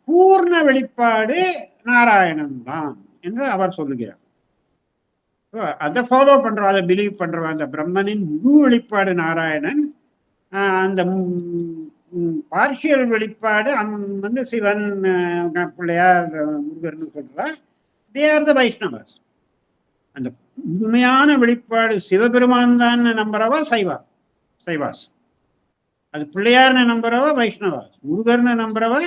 A: பூர்ண வெளிப்பாடு நாராயணன் தான் என்று அவர் சொல்லுகிறார். அதை ஃபாலோ பண்றோம், அதை பிலீவ் பண்றோம். அந்த பிரம்மனின் முழு வெளிப்பாடு நாராயணன், அந்த பார்ஷியல் வெளிப்பாடு வந்து சிவன் பிள்ளையார் முருகர்னு சொல்றா, தே ஆர் த வைஷ்ணவஸ். அந்த முழுமையான வெளிப்பாடு சிவபெருமான் தான் நம்புறவா சைவாஸ், அது பிள்ளையார்னு நம்புறவா வைஷ்ணவாஸ், முருகர்னு நம்புறவா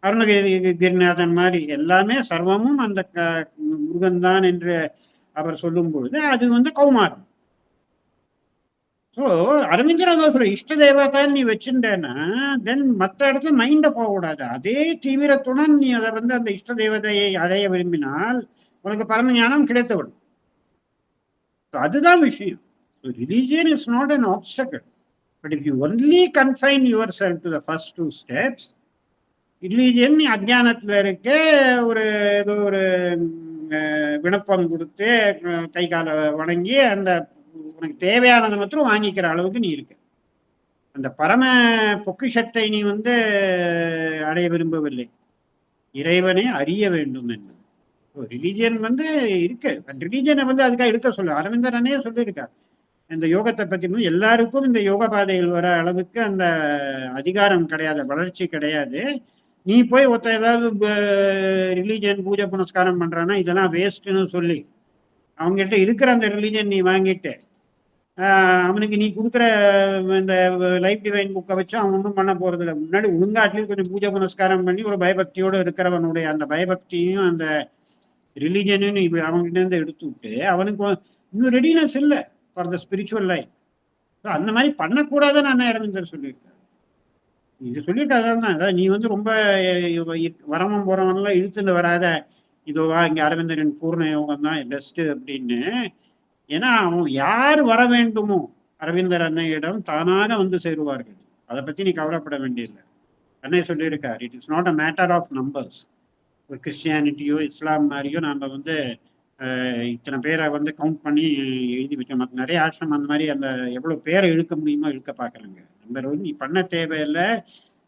A: அருணகிரிநாதன் மாதிரி எல்லாமே சர்வமும் அந்த முருகன் தான் என்று அவர் சொல்லும் பொழுது அது வந்து கௌமாரம். ஸோ அரவிந்தர் சொல்ற இஷ்ட தேவதான் நீ வச்சுட்டேன்னா தென் மற்ற இடத்துல மைண்ட போகக்கூடாது. அதே தீவிரத்துடன் நீ அதை வந்து அந்த இஷ்ட தேவதையை அடைய விரும்பினால் உனக்கு பரம ஞானம் கிடைத்துவிடும். அதுதான் விஷயம். Religion is not an obstacle. But if you only confine your self to the first 2 steps, religion நீ அஜானத்துல இருக்க ஒரு ஏதோ ஒரு விண்ணப்பம் கொடுத்து கை காலை வணங்கி அந்த உனக்கு தேவையானதை மாத்திரம் வாங்கிக்கிற அளவுக்கு நீ இருக்க. அந்த பரம பொக்கிஷத்தை நீ வந்து அடைய விரும்பவில்லை. இறைவனை அறிய வேண்டும் என்பது ரிலீஜியன் வந்து இருக்கு. ரிலீஜியனை வந்து அதுக்காக எடுக்க சொல்ல அரவிந்தர் அண்ணே சொல்லியிருக்கார். இந்த யோகத்தை பத்தி எல்லாருக்கும் இந்த யோக பாதையில் வர அளவுக்கு அந்த அதிகாரம் கிடையாது, வளர்ச்சி கிடையாது. நீ போய் ஒருத்த ஏதாவது ரிலீஜியன் பூஜை புனஸ்காரம் பண்றான்னா இதெல்லாம் வேஸ்ட்னு சொல்லி அவங்ககிட்ட இருக்கிற அந்த ரிலீஜியன் நீ வாங்கிட்டு அவனுக்கு நீ கொடுக்குற இந்த லைஃப் டிவைன் புக்கை வச்சு அவன் ஒன்றும் பண்ண போறது இல்லை. முன்னாடி ஒழுங்காட்டிலையும் கொஞ்சம் பூஜை புனஸ்காரம் பண்ணி ஒரு பயபக்தியோடு இருக்கிறவனுடைய அந்த பயபக்தியும் அந்த ரிலீஜனையும் நீ அவங்ககிட்ட இருந்து எடுத்து விட்டு அவனுக்கு இன்னும் ரெடினஸ் இல்லை ஃபார் த ஸ்பிரிச்சுவல் லைஃப். அந்த மாதிரி பண்ணக்கூடாதுன்னு அண்ணா அரவிந்தர் சொல்லியிருக்காரு. இது சொல்லியிருக்காரு தான். அதாவது நீ வந்து ரொம்ப வரவன் போறவன்லாம் இழுத்துட்டு வராத, இதுவா இங்க அரவிந்தரின் பூர்ண யோகம் தான் பெஸ்ட் அப்படின்னு. ஏன்னா அவன் யார் வர வேண்டுமோ அரவிந்தர் அன்னையிடம் தானாக வந்து சேருவார்கள். அதை பத்தி நீ கவலைப்பட வேண்டியதில்லை. அன்னை சொல்லியிருக்கார், it is not a matter of numbers. ஒரு கிறிஸ்டியானிட்டியோ இஸ்லாம் மாதிரியோ நம்ம வந்து இத்தனை பேரை வந்து கவுண்ட் பண்ணி எழுதி வைக்க மாட்டோம். நிறைய ஆசிரம் அந்த மாதிரி அந்த எவ்வளவு பேரை இழுக்க முடியுமோ இழுக்க பார்க்குறாங்க. நம்பர் வந்து நீ பண்ண தேவையில்லை.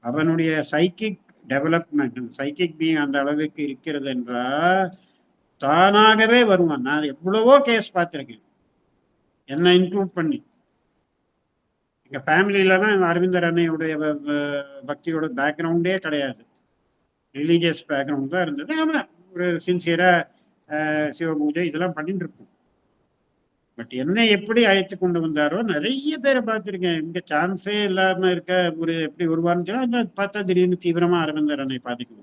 A: அவனுடைய சைக்கிக் டெவலப்மெண்ட், சைக்கிக் பீயிங் அந்த அளவுக்கு இருக்கிறது என்றால் தானாகவே வருவான். நான் எவ்வளவோ கேஸ் பார்த்துருக்கேன், என்ன இன்க்ளூட் பண்ணி. எங்க ஃபேமிலியிலலாம் அரவிந்தர் அன்னையுடைய பக்தியோட பேக்ரவுண்டே கிடையாது, ரிலீஜியஸ் பேக்ரவுண்ட் தான் இருந்தது. ஆமாம், ஒரு சின்சியரா சிவ பூஜை இதெல்லாம் பண்ணிட்டு இருப்போம். பட் என்னை எப்படி அழைத்து கொண்டு வந்தாரோ நிறைய பேரை பார்த்துருக்கேன். இங்க சான்ஸே இல்லாம இருக்க ஒரு எப்படி வருவான்னு பார்த்தா திடீர்னு தீவிரமா அரவிந்தர் அன்னை பாதிக்க.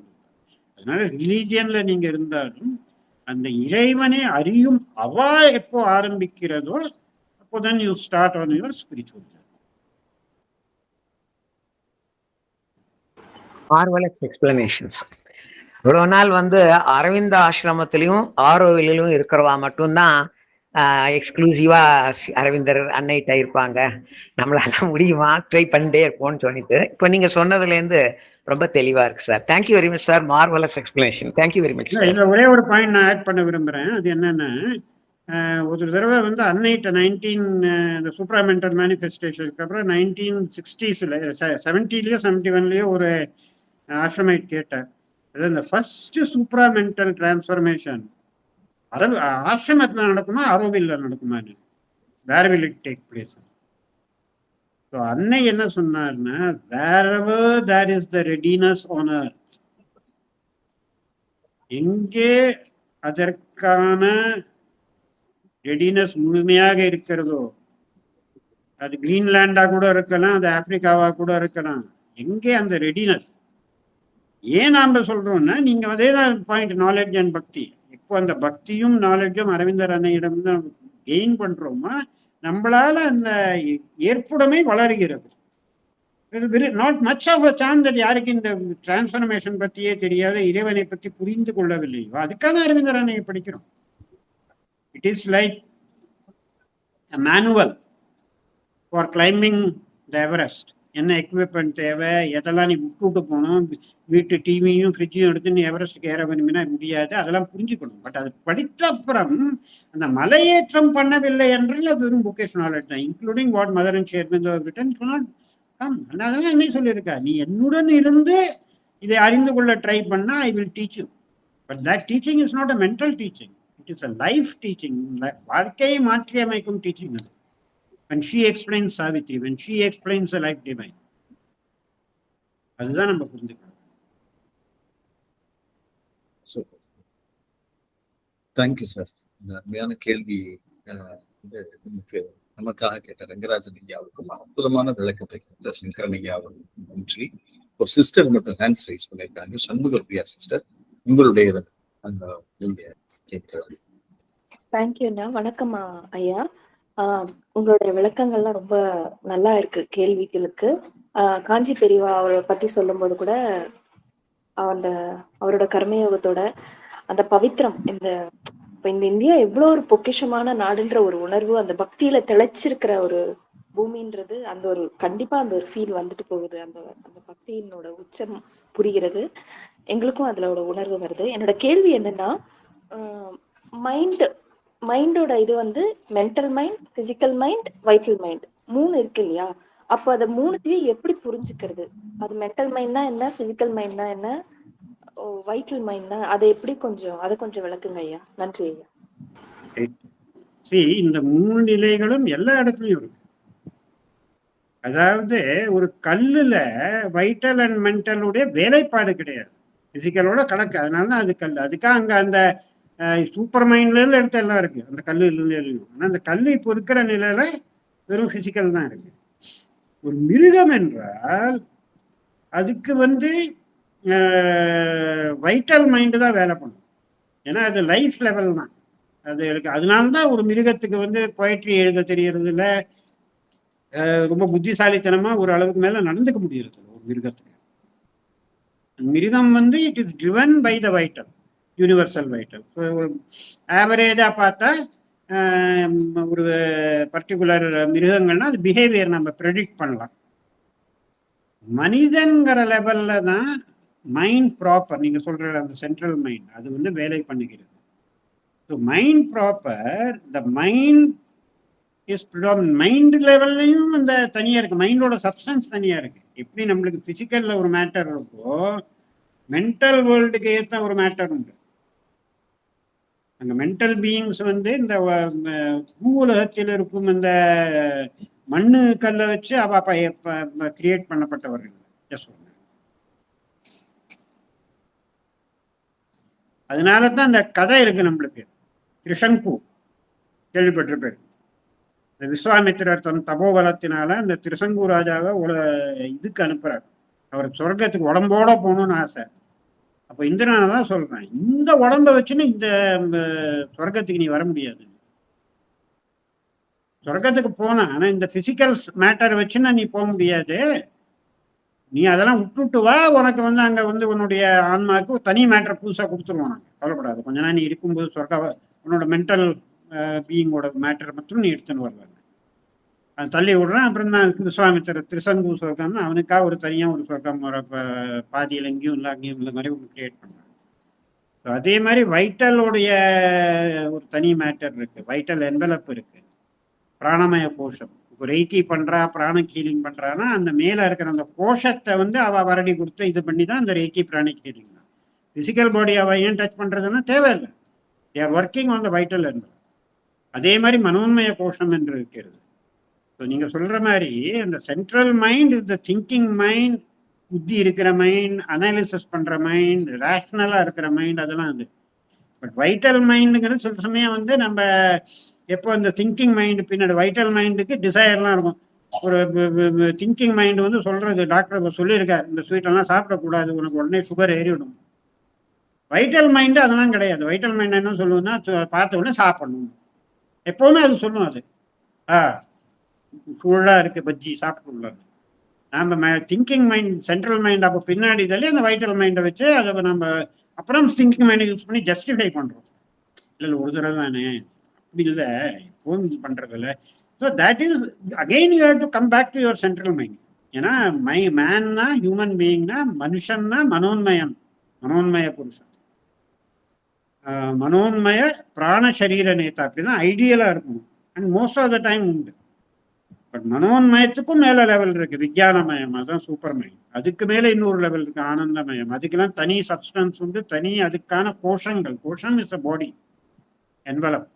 A: அதனால ரிலீஜியன்ல நீங்க இருந்தாலும் அந்த இறைவனை அறியும் அவா எப்போ ஆரம்பிக்கிறதோ அப்போதான் you start on your spiritual.
C: Marvellous explanations. இவ்வளவு நாள் வந்து அரவிந்த ஆசிரமத்திலையும் ஆரோவிலும் இருக்கிறவா மட்டும்தான் எக்ஸ்க்ளூசிவா அரவிந்தர் அன்னைகிட்ட இருப்பாங்க, நம்மளால முடியுமா, ட்ரை பண்ணிட்டே இருப்போம்னு சொல்லிட்டு இப்போ நீங்க சொன்னதுல இருந்து ரொம்ப தெளிவா இருக்கு sir. Thank you very much sir. Marvellous explanation. Thank you very much sir.
A: இதுல ஒரே ஒரு பாயிண்ட் நான் ஆட் பண்ண விரும்புறேன். அது என்னன்னா, ஒரு தடவை வந்து அன்னைட்ட 19 இந்த சூப்ராமெண்டல் மேனிஃபெஸ்டேஷனுக்கு அப்புறம் 1960s 70லயோ 71லயோ ஒரு ஆசிரமைட் கேட்டார். அதாவது இந்த ஃபர்ஸ்ட் சூப்ராமெண்டல் டிரான்ஸ்ஃபர்மேஷன் ஆசிரமத்தில் நடக்குமா அரோவில்ல நடக்குமா, where will it take place? So அன்னை என்ன சொன்னார்னா, wherever there is the readiness on earth, எங்கே அதற்கான ரெடினஸ் முழுமையாக இருக்கிறதோ, அது கிரீன்லாண்டா கூட இருக்கலாம், அது ஆப்பிரிக்காவா கூட இருக்கலாம், எங்கே அந்த ரெடினஸ். ஏன் நாம சொல்றோம்னா, நீங்க அதே தான் பாயிண்ட், நாலேஜ் அண்ட் பக்தி. இப்போ அந்த பக்தியும் நாலேஜும் அரவிந்தர் அன்னையிடம் தான் கெயின் பண்றோமா, நம்மளால அந்த ஏற்புடைமை வளர்கிறது. Not much of a chance that யாருக்கு இந்த டிரான்ஸ்ஃபர்மேஷன் பத்தியே தெரியாத, இறைவனை பத்தி புரிந்து கொள்ளவில்லையோ அதுக்காக அரவிந்தர் அன்னையை படிக்கிறோம். It is like a manual for climbing the Everest. என்ன எக்யூப்மெண்ட் தேவை, எதெல்லாம் நீ விட்டுட்டு போகணும், வீட்டு டிவியும் ஃப்ரிட்ஜையும் எடுத்து நீ எவரெஸ்ட்டுக்கு ஏற விரும்பினா முடியாது, அதெல்லாம் புரிஞ்சுக்கணும். பட் அது படித்த அப்புறம் அந்த மலையேற்றம் பண்ணவில்லை என்றால் அது வெறும் புக்கேஷ் நாலேஜ் தான், இன்க்ளூடிங் வாட் மதர் அண்ட் ஷேர்மெண்ட் ரிட்டன் கம். அதனால என்ன சொல்லியிருக்கா, நீ என்னுடன் இருந்து இதை அறிந்து கொள்ள ட்ரை பண்ணா I will teach you. But that teaching is not a mental teaching, it is a life teaching. வாழ்க்கையை மாற்றி அமைக்கும் டீச்சிங் அது. When she explains Savitri, when she explains the life divine, அதுதான் நம்ம புரிஞ்சுக்கணும்.
B: Super, thank you sir. இந்த அருமையான கேள்வி நமக்கு நமக்காக கேட்ட ரங்கராஜன் ஐயாவுக்கும் அற்புதமான விளக்கத்தை கொடுத்த சங்கரன் ஐயாவுக்கும் நன்றி. ஒரு சிஸ்டர் மட்டும் ஹேண்ட்ஸ் ரைஸ் பண்ணியிருக்காங்க. சண்முக பிரியா சிஸ்டர், உங்களுடைய அந்த நீங்க கேட்கிறது.
D: தேங்க்யூண்ணா. வணக்கம் ஐயா. உங்களுடைய விளக்கங்கள்லாம் ரொம்ப நல்லா இருக்கு கேள்விகளுக்கு. காஞ்சி பெரியவா அவரை பத்தி சொல்லும்போது கூட அந்த அவரோட கர்மயோகத்தோட அந்த பவித்திரம், இந்த இந்தியா எவ்வளவு ஒரு பொக்கிஷமான நாடுன்ற ஒரு உணர்வு, அந்த பக்தியில திளைச்சிருக்கிற ஒரு பூமின்றது, அந்த ஒரு கண்டிப்பா அந்த ஒரு ஃபீல் வந்துட்டு போகுது. அந்த அந்த பக்தியினோட உச்சம் புரிகிறது. எங்களுக்கும் அதுல உணர்வு வருது. என்னோட கேள்வி என்னன்னா, மைண்டோட இது வந்து mental mind, physical mind, vital mind 3 இருக்கு இல்லையா? அப்போ அதை 3த்தையும் எப்படி புரிஞ்சுக்கிறது? அது மென்டல் மைண்ட்னா என்ன, பிசிக்கல் மைண்ட்னா என்ன, வைட்டல் மைண்ட்னா அதை எப்படி அதை கொஞ்சம் விளக்குங்க ஐயா. நன்றி ஐயா.
A: இந்த 3 நிலைகளும் எல்லா இடத்துலயும் இருக்கு. அதாவது ஒரு கல்லுல வைட்டல் அண்ட் மென்டலுடைய வேலைப்பாடு கிடையாது, பிசிக்கலோட கணக்கு. அதனாலதான் அது கல். அதுக்காக அங்க அந்த சூப்பர் மைண்ட்ல இருந்து எடுத்து எல்லாம் இருக்கு அந்த கல்லு. ஆனா அந்த கல்லு இப்போ இருக்கிற நிலையில வெறும் பிசிக்கல் தான் இருக்கு. ஒரு மிருகம் என்றால் அதுக்கு வந்து வைட்டல் மைண்டு தான் வேலை பண்ணும். ஏன்னா அது லைஃப் லெவல் தான் அது இருக்கு. அதனால்தான் ஒரு மிருகத்துக்கு வந்து பொயட்ரி எழுத தெரியறது இல்லை, ரொம்ப புத்திசாலித்தனமா ஒரு அளவுக்கு மேல நடந்துக்க முடியறது ஒரு மிருகத்துக்கு. மிருகம் வந்து it is driven by the vital, universal vital. ஆவரேஜா பார்த்தா ஒரு பர்டிகுலர் மிருகங்கள்னா அது பிஹேவியர் நம்ம ப்ரெடிக்ட் பண்ணலாம். மனிதன்கிற லெவல்ல தான் மைண்ட் ப்ராப்பர், நீங்க சொல்ற அந்த சென்ட்ரல் மைண்ட் அது வந்து வேலை பண்ணுகிறது. So mind proper, the mind is predominant. Mind லெவல்லையும் அந்த தனியா இருக்கு, மைண்டோட சப்ஸ்டன்ஸ் தனியா இருக்கு. எப்படி நம்மளுக்கு பிசிக்கல்ல ஒரு மேட்டர் இருக்கோ, மென்டல் வேர்ல்டுக்கு ஏற்ற ஒரு மேட்டர் உண்டு. அங்க மென்டல் பீயிங்ஸ் வந்து இந்த பூவுலகத்தில் இருக்கும் இந்த மண்ணு கல்லை வச்சு அவ கிரியேட் பண்ணப்பட்டவர்கள். அதனாலதான் அந்த கதை இருக்கு நம்மளுக்கு. திரிசங்கு கேள்விப்பட்டிருப்பேன். இந்த விஸ்வாமித்திரர் தன் தபோபலத்தினால இந்த திரிசங்கு ராஜாவை இதுக்கு அனுப்புறாரு. அவர் சொர்க்கத்துக்கு உடம்போட போகணும்னு ஆசை. அப்ப இந்திரனை தான் சொல்றேன், இந்த உடம்ப வச்சுன்னு இந்த சொர்க்கத்துக்கு நீ வர முடியாது. சொர்க்கத்துக்கு போனா ஆனா இந்த பிசிக்கல் மேட்டர் வச்சுன்னா நீ போக முடியாது. நீ அதெல்லாம் விட்டுட்டு வா, உனக்கு வந்து அங்க வந்து உன்னுடைய ஆன்மாவுக்கு தனி மேட்டர் புதுசா கொடுத்துருவோம். நாங்க கவலைப்படாது, கொஞ்ச நாள் நீ இருக்கும்போது சொர்க்க உன்னோட மென்டல் பீயிங்கோட மேட்டர் மட்டும் நீ எடுத்துன்னு வருவாங்க. அது தள்ளி விடுறேன். அப்புறம் தான் விஸ்வாமித்திரர் திரிசங்கு சொர்க்கம்னு அவனுக்காக ஒரு தனியா ஒரு சொர்க்கம் ஒரு பாதியில் எங்கேயும் இல்லை அங்கேயும் இந்த மாதிரி ஒன்று கிரியேட் பண்றாங்க. அதே மாதிரி வைட்டலோடைய ஒரு தனி மேட்டர் இருக்கு, வைட்டல் என்வலப் இருக்கு, பிராணமய கோஷம். ஒரு ரெய்கி பண்றா, பிராணிக் ஹீலிங் பண்றான்னா அந்த மேல இருக்கிற அந்த கோஷத்தை வந்து அவ வரடி கொடுத்து இது பண்ணி தான் அந்த reiki pranic healing. Physical body அவ ஏன் டச் பண்றதுன்னா தேவையில்லை, they are working on the vital envelope. அதே மாதிரி மனோன்மய கோஷம் என்று இருக்கிறது. ஸோ நீங்க சொல்ற மாதிரி அந்த central mind is the thinking mind, புத்தி இருக்கிற மைண்ட், அனாலிசிஸ் பண்ற மைண்ட், ரேஷனலா இருக்கிற மைண்ட், அதெல்லாம் அது. பட் வைட்டல் மைண்டுங்கிறது சில சமயம் வந்து நம்ம எப்போ அந்த திங்கிங் மைண்டு பின்னாடி வைட்டல் மைண்டுக்கு டிசைர்லாம் இருக்கும். ஒரு திங்கிங் மைண்டு வந்து சொல்றது, டாக்டர் சொல்லியிருக்காரு இந்த ஸ்வீட்டெல்லாம் சாப்பிடக்கூடாது, உனக்கு உடனே சுகர் ஏறிவிடும். வைட்டல் மைண்டு அதெல்லாம் கிடையாது. வைட்டல் மைண்ட் என்ன சொல்லுவோம்னா பார்த்த உடனே சாப்பிடணும், எப்பவுமே அது சொல்லும். அது சூழலா இருக்கு பஜ்ஜி சாப்பிட்டுள்ளாரு. நம்ம திங்கிங் மைண்ட் சென்ட்ரல் மைண்ட் அப்போ பின்னாடி தள்ளி அந்த வைட்டல் மைண்டை வச்சு அதை நம்ம அப்புறம் திங்கிங் மைண்டை யூஸ் பண்ணி ஜஸ்டிஃபை பண்றோம். இல்லை ஒரு தடவை தானே, அப்படி இல்லை எப்பவும் இது பண்றது இல்லை. So that is again you have to come back to your central mind. ஏன்னா மேன்னா ஹியூமன் பீயிங்னா மனுஷன்னா மனோன்மயம், மனோன்மய புருஷன், மனோன்மய பிராண சரீர நேதா, அப்படிதான் ஐடியலா இருக்கணும். And most of the time உண்டு. பட் மனோன்மயத்துக்கும் மேல லெவல் இருக்கு, விஞ்ஞானமயம், அதுதான் சூப்பர் மைண்ட். அதுக்கு மேல இன்னொரு லெவல் இருக்கு, ஆனந்தமயம். அதுக்கெல்லாம் தனி சப்ஸ்டன்ஸ் உண்டு, தனி அதுக்கான கோஷங்கள். கோஷம் இஸ் அ பாடி என்வலப்.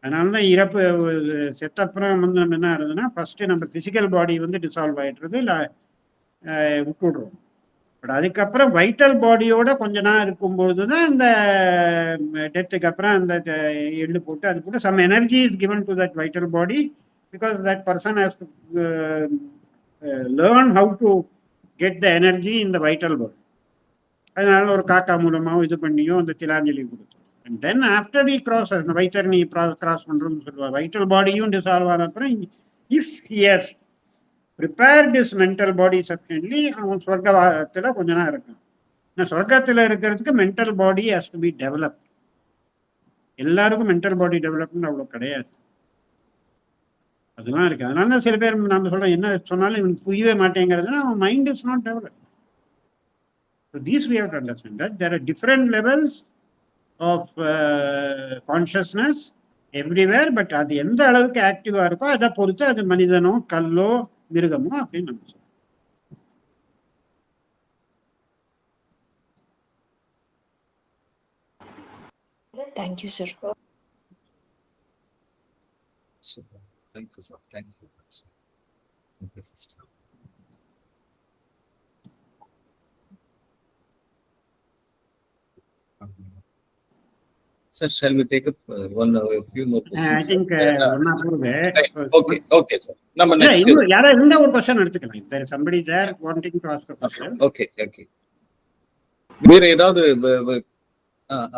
A: அதனாலதான் இறப்பு செத்தப்புறம் வந்து நம்ம என்ன ஆகுதுன்னா ஃபர்ஸ்ட் நம்ம பிசிக்கல் பாடி வந்து டிசால்வ் ஆயிடுறது, இல்லை விட்டுடுறோம். பட் அதுக்கப்புறம் வைட்டல் பாடியோட கொஞ்ச நாள் இருக்கும்போது தான் இந்த டெத்துக்கு அப்புறம் அந்த எள்ளு போட்டு அது கூட some energy is given to that vital body because that person has to learn how to get the energy in the vital world. அதனால ஒரு காக்கா மூலமாகவும் இது பண்ணியும் அந்த திலாஞ்சலி கொடுத்தோம். And then after the cross அந்த வைத்தரணி கிராஸ் பண்ணுறோம்னு சொல்லுவாங்க. வைட்டல் பாடியும் டிசால்வ் ஆன அப்புறம் if here's prepared is mental body sufficiently அவன் சொர்க்கத்தில் கொஞ்ச நேரம் இருக்கான். ஆனால் சொர்க்கத்தில் இருக்கிறதுக்கு mental body has to be develop. எல்லாருக்கும் மென்டல் பாடி டெவலப்மெண்ட் அவ்வளோ கிடையாது. அதெல்லாம் இருக்குது. அதனால தான் சில பேர் நம்ம சொல்கிறோம் என்ன சொன்னாலும் இவனுக்கு புரியவே மாட்டேங்கிறதுனா அவன் mind is not develop. So these we have to understand that there are different levels of consciousness everywhere, but அது எந்த அளவுக்கு ஆக்டிவா இருக்கோ அதை பொறுத்து அது மனிதனோ கல்லோ மிருகமோ அப்படின்னு நம்ம சொல்றோம்.
D: Thank you, sir.
B: Super. Thank you, sir. Thank you. Thank you, sister. Sir, shall we take up a few more questions?
A: I think ஒன்னா போகுது.
B: Okay, sir. நம்ம next
A: யாரா இருந்தா ஒரு क्वेश्चन எடுத்துக்கலாம். If there is somebody there wanting to ask a question.
B: Okay. வேற ஏதாவது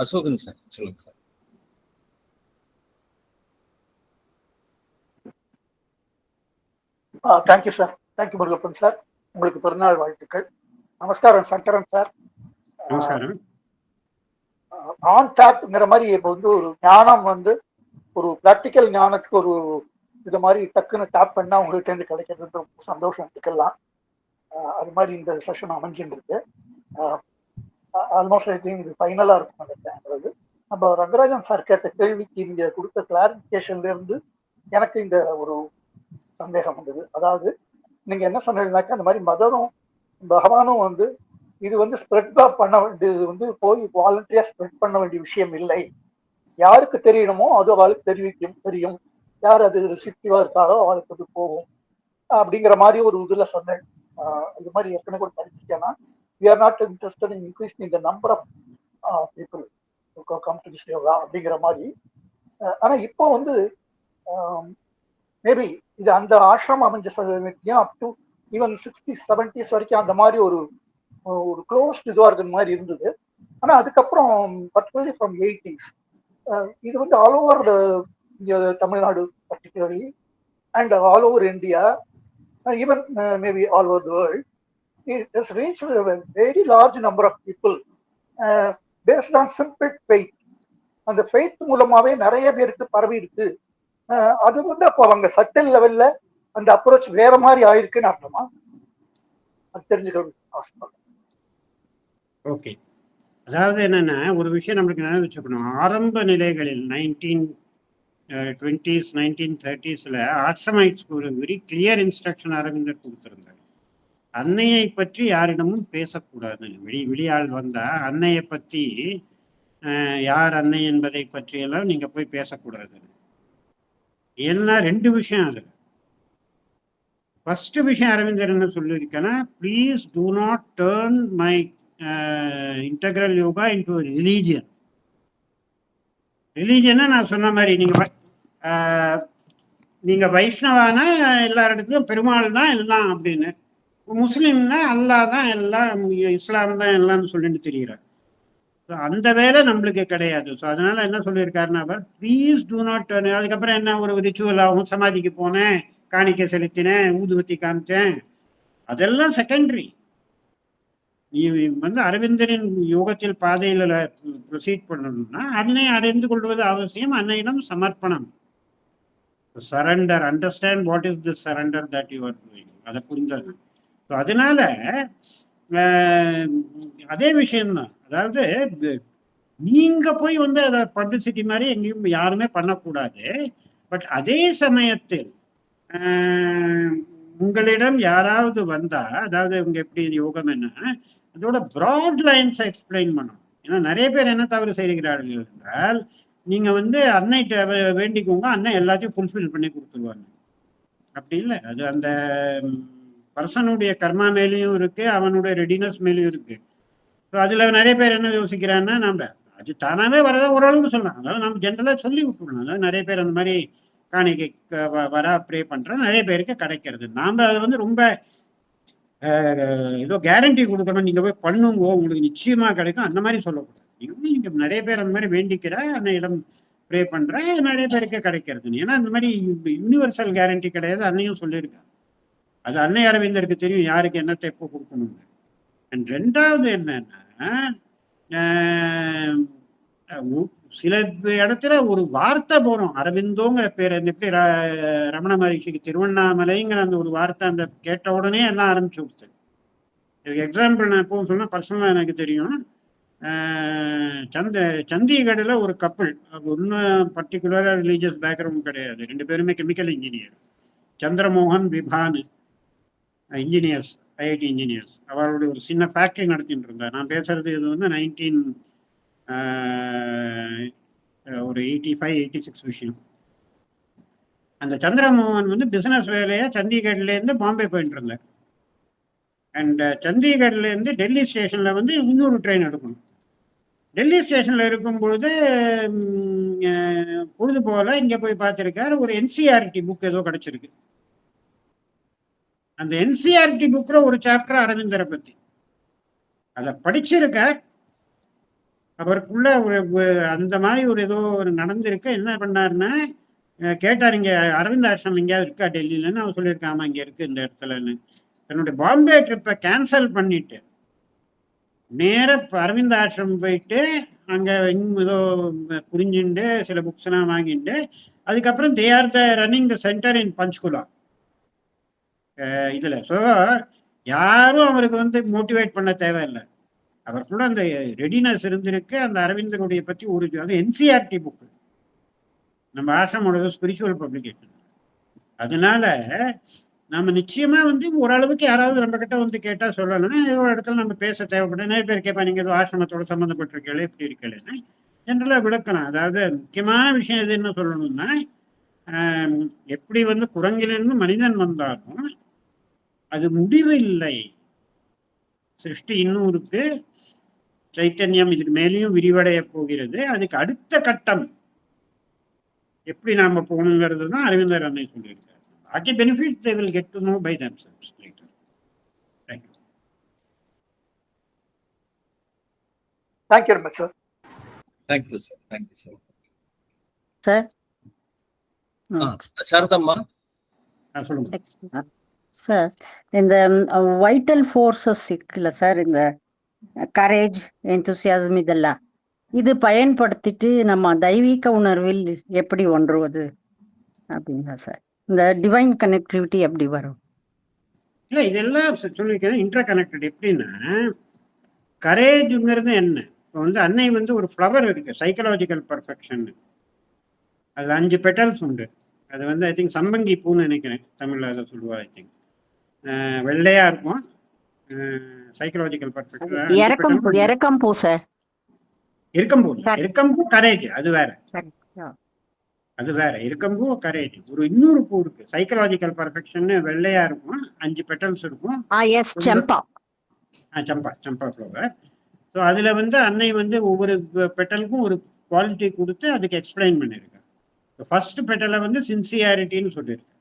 B: அசோகன் சார் சொல்லுங்க sir.
E: Thank you sir. Thank you Murugappan sir. உங்களுக்கு பிறந்தநாள் வாழ்த்துக்கள். நமஸ்காரம் சங்கரன் சார்.
A: நமஸ்காரம்.
E: ஆன் டாப்ங்கிற மாதிரி இப்போ வந்து ஒரு ஞானம் வந்து ஒரு பிராக்டிக்கல் ஞானத்துக்கு ஒரு இது மாதிரி டக்குன்னு டேப் பண்ணா உங்கள்கிட்ட இருந்து கிடைக்கிறது ரொம்ப சந்தோஷம் எடுத்துக்கலாம். அது மாதிரி இந்த செஷன் அமைஞ்சுட்டு இருக்கு. ஆல்மோஸ்ட் ஐ திங்க் இது ஃபைனலா இருக்கும் நினைக்கிறேன். நம்ம ரங்கராஜன் சார் கேட்ட கேள்விக்கு இங்க கொடுத்த கிளாரிபிகேஷன்ல இருந்து எனக்கு இந்த ஒரு சந்தேகம் வந்தது. அதாவது நீங்க என்ன சொன்னீங்கன்னாக்கா இந்த மாதிரி மதமும் பகவானும் வந்து இது வந்து ஸ்ப்ரெட் பண்ண வேண்டியது வந்து போய் வாலண்டியரா ஸ்ப்ரெட் பண்ண வேண்டிய விஷயம் இல்லை. யாருக்கு தெரியணுமோ அது அவளுக்கு தெரியும். யார் அது ரிசிப்டிவா இருக்காளோ அவளுக்கு அது போகும் அப்படிங்கிற மாதிரி ஒரு இதுல சொன்னேன். இது மாதிரி ஏற்கனவே கூட படிச்சிருக்கேன்னா we are not interested in increasing the number of people who come to this yoga அப்படிங்கிற மாதிரி. ஆனா இப்போ வந்து மேபி இது அந்த ஆசிரமம் அமைஞ்ச up to even 60s 70s வரைக்கும் அந்த மாதிரி ஒரு க்ளோஸ்ட் இதுவா இருக்கிற மாதிரி இருந்தது. ஆனா அதுக்கப்புறம் பர்டிகுலர்லி ஃப்ரம் 80s இது வந்து all over Tamil Nadu particularly and all over India even maybe all over the world it has reached a very large number of people based on simple faith. அந்த ஃபெய்த் மூலமாவே நிறைய பேருக்கு பரவி இருக்கு. அது வந்து அப்போ அவங்க சட்டில் லெவல்ல அந்த அப்ரோச் வேற மாதிரி ஆயிருக்குன்னு அர்த்தமா? அது தெரிஞ்சுக்கணும் ஆசைப்படுறேன்.
A: ஓகே, அதாவது என்னன்னா ஒரு விஷயம் நம்மளுக்கு நினைவு வச்சுக்கணும். ஆரம்ப நிலைகளில் 1920s 1930s ஆர்ஷமைட்ஸ்க்கு ஒரு வெரி கிளியர் இன்ஸ்ட்ரக்ஷன் அரவிந்தர் கொடுத்திருந்தார். அன்னையை பற்றி யாரிடமும் பேசக்கூடாது. வெளியாள் வந்தா அன்னையை பற்றி யார் அன்னை என்பதை பற்றியெல்லாம் நீங்க போய் பேசக்கூடாது. ஏன்னா ரெண்டு விஷயம் அது. ஃபர்ஸ்ட் விஷயம் அரவிந்தர் என்ன சொல்லியிருக்கேன்னா, please do not turn my integral yoga into religion. ரிலீஜியன்னா நான் சொன்ன மாதிரி நீங்க வைஷ்ணவானா எல்லா இடத்துலையும் பெருமாள் தான் எல்லாம் அப்படின்னு, முஸ்லீம்னா அல்லாஹ் தான் எல்லாம், இஸ்லாம் தான் எல்லாம்னு சொல்லிட்டு தெரிகிறார். ஸோ அந்த வேலை நம்மளுக்கு கிடையாது. ஸோ அதனால என்ன சொல்லியிருக்காருன்னா, ப்ளீஸ் டூ நாட் டர்ன். அதுக்கப்புறம் என்ன ஒரு ரிச்சுவல் ஆகும், சமாதிக்கு போனேன், காணிக்கை செலுத்தினேன், ஊதுவத்தி காமிச்சேன், அதெல்லாம் செகண்டரி. நீ வந்து அரவிந்தரின் யோகத்தில் பாதையில் ப்ரொசீட் பண்ணணும்னா அன்னை அறிந்து கொள்வது அவசியம். அன்னையிடம் சமர்ப்பணம், surrender, understand what is the surrender that you are doing, அதை புரிந்தது. ஸோ அதனால அதே விஷயம்தான். அதாவது நீங்க போய் வந்து அதை பப்ளிசிட்டி மாதிரி எங்கேயும் யாருமே பண்ணக்கூடாது. பட் அதே சமயத்தில் உங்களிடம் யாராவது வந்தா, அதாவது இவங்க எப்படி யோகம் என்ன, அதோட ப்ராட் லைன்ஸ் எக்ஸ்பிளைன் பண்ணணும். ஏன்னா நிறைய பேர் என்ன தவறு செய்கிறார்கள் என்றால், நீங்க வந்து அன்னைட்ட வேண்டிக்கோங்க, அன்னை எல்லாத்தையும் ஃபுல்ஃபில் பண்ணி கொடுத்துருவாங்க. அப்படி இல்லை. அது அந்த பர்சனுடைய கர்மா மேலேயும் இருக்கு, அவனுடைய ரெடினஸ் மேலேயும் இருக்கு. ஸோ அதுல நிறைய பேர் என்ன யோசிக்கிறான்னா, நம்ம அது தானாவே வரதான் ஓரளவுக்கு சொல்லலாம். அதாவது நம்ம ஜென்ரலா சொல்லி விட்டுருலாம். அதாவது நிறைய பேர் அந்த மாதிரி காணிக்கை வரா ப்ரே பண்றோம், நிறைய பேருக்கு கிடைக்கிறது. நாம அதை வந்து ரொம்ப ஏதோ கேரண்டி கொடுக்கணும், நீங்க போய் பண்ணுங்க உங்களுக்கு நிச்சயமா கிடைக்கும் அந்த மாதிரி சொல்லக்கூடாது. நீங்க நிறைய பேர் அந்த மாதிரி வேண்டிக்கிற அன்னையிடம் ப்ரே பண்றேன், நிறைய பேருக்கு கிடைக்கிறது. ஏன்னா அந்த மாதிரி யூனிவர்சல் கேரண்டி கிடையாது, அன்னையும் சொல்லியிருக்கேன். அது அன்னை அரவிந்தருக்கு தெரியும் யாருக்கு என்னத்தை எப்போ கொடுக்கணும்னு. அண்ட் ரெண்டாவது என்னன்னா, சில இடத்துல ஒரு வார்த்தை போறோம், அரவிந்தோங்கிற பேர் எப்படி ரமண மகரிஷிக்கு திருவண்ணாமலைங்கிற அந்த ஒரு வார்த்தை அந்த கேட்ட உடனே எல்லாம் ஆரம்பிச்சு கொடுத்து. இதுக்கு எக்ஸாம்பிள் நான் எப்பவும் சொன்னா பர்சனலா எனக்கு தெரியும். சண்டிகர்ல ஒரு கப்பல், ஒன்றும் பர்டிகுலரா ரிலீஜியஸ் பேக்ரவுண்ட் கிடையாது, 2 பேருமே கெமிக்கல் இன்ஜினியர், சந்திரமோகன் விபான் இன்ஜினியர்ஸ், ஐஐடி இன்ஜினியர்ஸ். அவருடைய ஒரு சின்ன ஃபேக்டரி நடத்திட்டு இருந்தார். நான் பேசுறது இது வந்து 1985-86 விஷயம். அந்த சந்திரமோகன் வந்து பிசினஸ் வேலையா சண்டிகர்ல இருந்து பாம்பே போயிட்டு இருந்தார். அண்ட் சண்டிகர்ல இருந்து டெல்லி ஸ்டேஷன்ல வந்து இன்னொரு ட்ரெயின் எடுக்கணும். டெல்லி ஸ்டேஷன்ல இருக்கும்பொழுது பொழுது போல இங்க போய் பார்த்திருக்காரு, ஒரு என்சிஆர்டி புக் ஏதோ கிடைச்சிருக்கு. அந்த என்சிஆர்டி புக்ல ஒரு சாப்டர் அரவிந்தரை பத்தி அதை படிச்சிருக்க. அவருக்குள்ள ஒரு அந்த மாதிரி ஒரு ஏதோ ஒரு நடந்திருக்கு. என்ன பண்ணாருன்னா, கேட்டார் இங்க அரவிந்த் ஆசிரமம் எங்கேயாவது இருக்கா டெல்லியிலன்னு. அவர் சொல்லியிருக்கேன், ஆமா இங்க இருக்கு இந்த இடத்துலன்னு. தன்னுடைய பாம்பே ட்ரிப்பை கேன்சல் பண்ணிட்டு நேர அரவிந்த் ஆசிரமம் போயிட்டு அங்க ஏதோ புரிஞ்சுட்டு சில புக்ஸ் எல்லாம் வாங்கிட்டு, அதுக்கப்புறம் they are the running the centre in Panchkula இதுல. ஸோ யாரும் அவருக்கு வந்து மோட்டிவேட் பண்ண தேவையில்லை, அவருக்குள்ள அந்த ரெடினஸ் இருந்திருக்கு. அந்த அரவிந்தனுடைய பத்தி ஒரு அது என்சிஆர்டி புக், நம்ம ஆசிரமோட ஸ்பிரிச்சுவல் பப்ளிகேஷன். அதனால நம்ம நிச்சயமா வந்து ஓரளவுக்கு யாராவது நம்ம கிட்ட வந்து கேட்டா சொல்லணும். ஏதோ ஒரு இடத்துல நம்ம பேச தேவைப்படும். நிறைய பேர் கேட்பா, நீங்க ஏதோ ஆசிரமத்தோட சம்மந்தப்பட்டிருக்கீங்களே, எப்படி இருக்கலன்னு ஜென்ரலா விளக்கலாம். அதாவது முக்கியமான விஷயம் எது என்ன சொல்லணும்னா, எப்படி வந்து குரங்கிலிருந்து மனிதன் வந்தாலும் அது முடிவு இல்லை, சிருஷ்டி இன்னும் இருக்கு, சைத்தன்யம் இதுக்கு மேலேயும் விரிவடைய போகிறது. அதுக்கு அடுத்த கட்டம் எப்படி நாம போகணுங்கிறது தான் அரவிந்தர் அன்னை சொல்லியிருக்காரு. பாக்கி benefits they will get to know by themselves later. Thank you.
E: Thank you very much, sir.
B: Thank you, sir. Thank you, sir.
F: Sir.
B: Sharadamma
A: சொல்லுங்க
F: சார். இந்த வைட்டல் ஃபோர்ஸஸ் இருக்குல்ல சார், இந்த கரேஜ், எந்தூசியாசம் இதெல்லாம், இது பயன்படுத்திட்டு நம்ம தெய்வீக உணர்வில் எப்படி ஒன்றுவது அப்படிங்களா சார்? இந்த டிவைன் கனெக்டிவிட்டி எப்படி வரும்?
A: இல்லை, இதெல்லாம் சொல்லியிருக்கேன் இன்டர் கனெக்டட். எப்படின்னா, கரேஜுங்கிறது என்ன, இப்போ வந்து அன்னை வந்து ஒரு ஃப்ளவர் இருக்கு, சைக்கலாஜிக்கல் பர்ஃபெக்ஷன். அதில் 5 பெட்டல்ஸ் உண்டு. அது வந்து ஐ திங்க் சம்பங்கி பூன்னு நினைக்கிறேன் தமிழில் அதை சொல்லுவா. ஐ திங்க் வெள்ளையா இருக்கும், சைக்கலாஜிக்கல் பர்ஃபெக்ஷன்.
F: இறக்கம் பூ சார்.
A: இருக்கம்பூ கரேஜ், அது வேற. அது வேற. இருக்கம்பூ கரேஜ். ஒரு இன்னொரு பூ இருக்கு, சைக்கலாஜிக்கல் பர்ஃபெக்ஷன், வெள்ளையா இருக்கும், 5 பெட்டல்ஸ் இருக்கும். சம்பா ஃப்ளவர். ஸோ அதுல வந்து அன்னை வந்து ஒவ்வொரு பெட்டலுக்கும் ஒரு குவாலிட்டி கொடுத்து அதுக்கு எக்ஸ்பிளைன் பண்ணியிருக்காங்க. ஃபர்ஸ்ட் பெட்டலை வந்து சின்சியாரிட்டின்னு சொல்லியிருக்காங்க.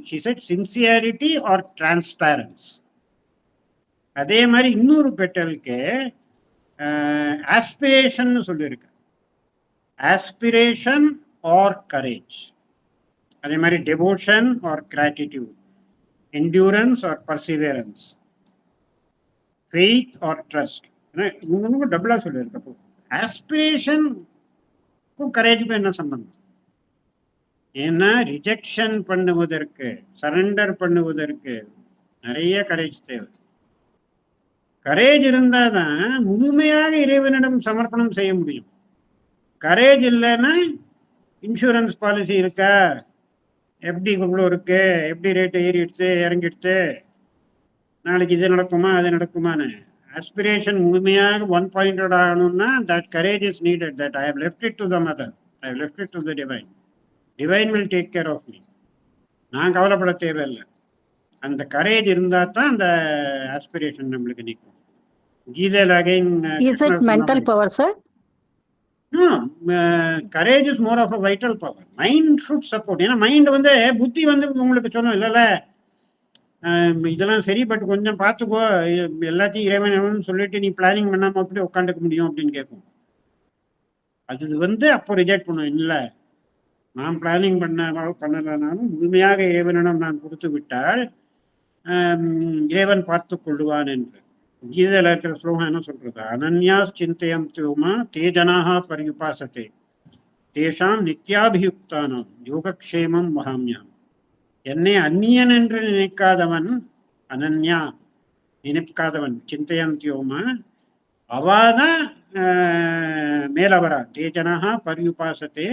A: she said sincerity or transparency. அதே மாதிரி இன்னொரு பெட்டலுக்கு ஆஸ்பிரேஷன் சொல்லியிருக்காங்க, ஆஸ்பிரேஷன் or courage. அதே மாதிரி devotion or gratitude, endurance or perseverance, faith or trust. இவங்க டபுளா சொல்லியிருக்கப்போ ஆஸ்பிரேஷனுக்கும் கரேஜுக்கும் என்ன சம்பந்தம்? ஏன்னா ரிஜெக்ஷன் பண்ணுவதற்கு, சரண்டர் பண்ணுவதற்கு நிறைய கரேஜ் தேவை. கரேஜ் இருந்தாதான் முழுமையாக இறைவனிடம் சமர்ப்பணம் செய்ய முடியும். கரேஜ் இல்லைன்னா இன்சூரன்ஸ் பாலிசி இருக்கா, எப்படி இவ்வளோ இருக்கு, எப்படி ரேட்டு ஏறிடுத்து இறங்கிடுத்து, நாளைக்கு இது நடக்குமா அது நடக்குமான்னு. ஆஸ்பிரேஷன் முழுமையாக 1-pointed ஆகணும்னா that courage is needed. That I have left it to the mother, I have left it to the divine. Divine will take care of me. நான் கவலைப்பட தேவையில்லை. அந்த கரேஜ் இருந்தா தான் அந்த ஆஸ்பிரேஷன் நம்மளுக்கு நிற்கும். கீதையில் again
F: mental power sir.
A: Courage is more of a vital power. Mind should support. ஏன்னா மைண்ட் வந்து புத்தி வந்து உங்களுக்கு சொல்லும், இல்லைல்ல இதெல்லாம் சரி, பட் கொஞ்சம் பார்த்துக்கோ, எல்லாத்தையும் இறைவன் சொல்லிட்டு நீ பிளானிங் பண்ணாமல் அப்படி உட்காந்துக்க முடியும் அப்படின்னு கேட்கும். அது வந்து அப்போ ரிஜெக்ட் பண்ணும். இல்லை, நான் பிளானிங் பண்ணலனாலும் முழுமையாக இறைவனிடம் நான் கொடுத்து விட்டால் இறைவன் பார்த்து கொள்ளுவான் என்று கீதையில இருக்கிற ஸ்லோகம் என்ன சொல்றது? அனன்யாஸ் சிந்தயம் தியோமா தேஜனாக பரியுபாசத்தே தேஷாம் நித்யாபியுக்தானம் யோகக்ஷேமம் வகாமியாம். என்னை அந்நியன் என்று நினைக்காதவன், அனன்யா நினைக்காதவன், சிந்தயம் தியோமா அவாதான் மேலவரா. தேஜனாக பரியுபாசத்தே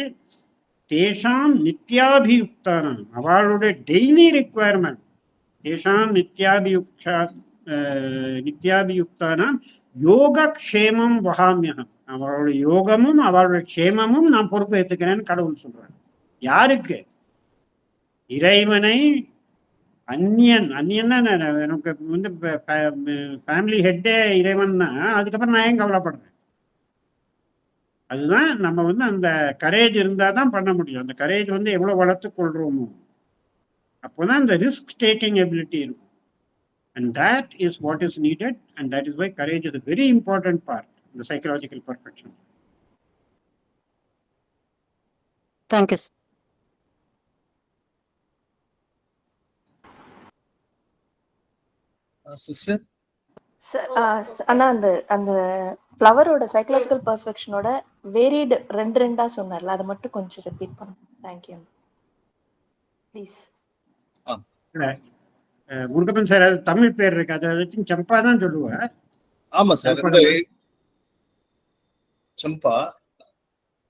A: தேஷாம் நித்யாபியுக்தானம், அவளுடைய டெய்லி ரிக்குவயர்மெண்ட். தேஷாம் நித்யாபியுக்தானாம் யோகக்ஷேமம் வகாமியகம். அவளுடைய யோகமும் அவளுடைய க்ஷேமமும் நான் பொறுப்பு ஏற்றுக்கிறேன்னு கடவுள் சொல்றாரு. யாருக்கு? இறைவனை அந்நியன் எனக்கு வந்து ஃபேமிலி ஹெட்டே இறைவன்னா அதுக்கப்புறம் நான் ஏன் கவலைப்படுறேன்? அதுதான் நம்ம வந்து அந்த கரேஜ் இருந்தால் தான் பண்ண முடியும். அந்த கரேஜ் வந்து எவ்வளோ வளர்த்து கொள்றோமோ அப்போதான் அந்த ரிஸ்க் டேக்கிங் எபிலிட்டி இருக்கும். And that is what is needed, and that is why courage is a very important part in the psychological perfection.
F: Thank you.
B: Sister?
D: ஆனா அந்த ஃப்ளவரோட சைக்கலாஜிக்கல் பர்ஃபெக்ஷனோட வேரிட் ரெண்டா சொன்னார்ல, அதை மட்டும் கொஞ்சம் ரிப்பீட் பண்ணுங்க. Thank you please.
A: முருகப்பன் சார், அது தமிழ் பேர் இருக்கு, அதை சம்பா தான் சொல்லுவேன்.
B: ஆமா சார், சம்பா.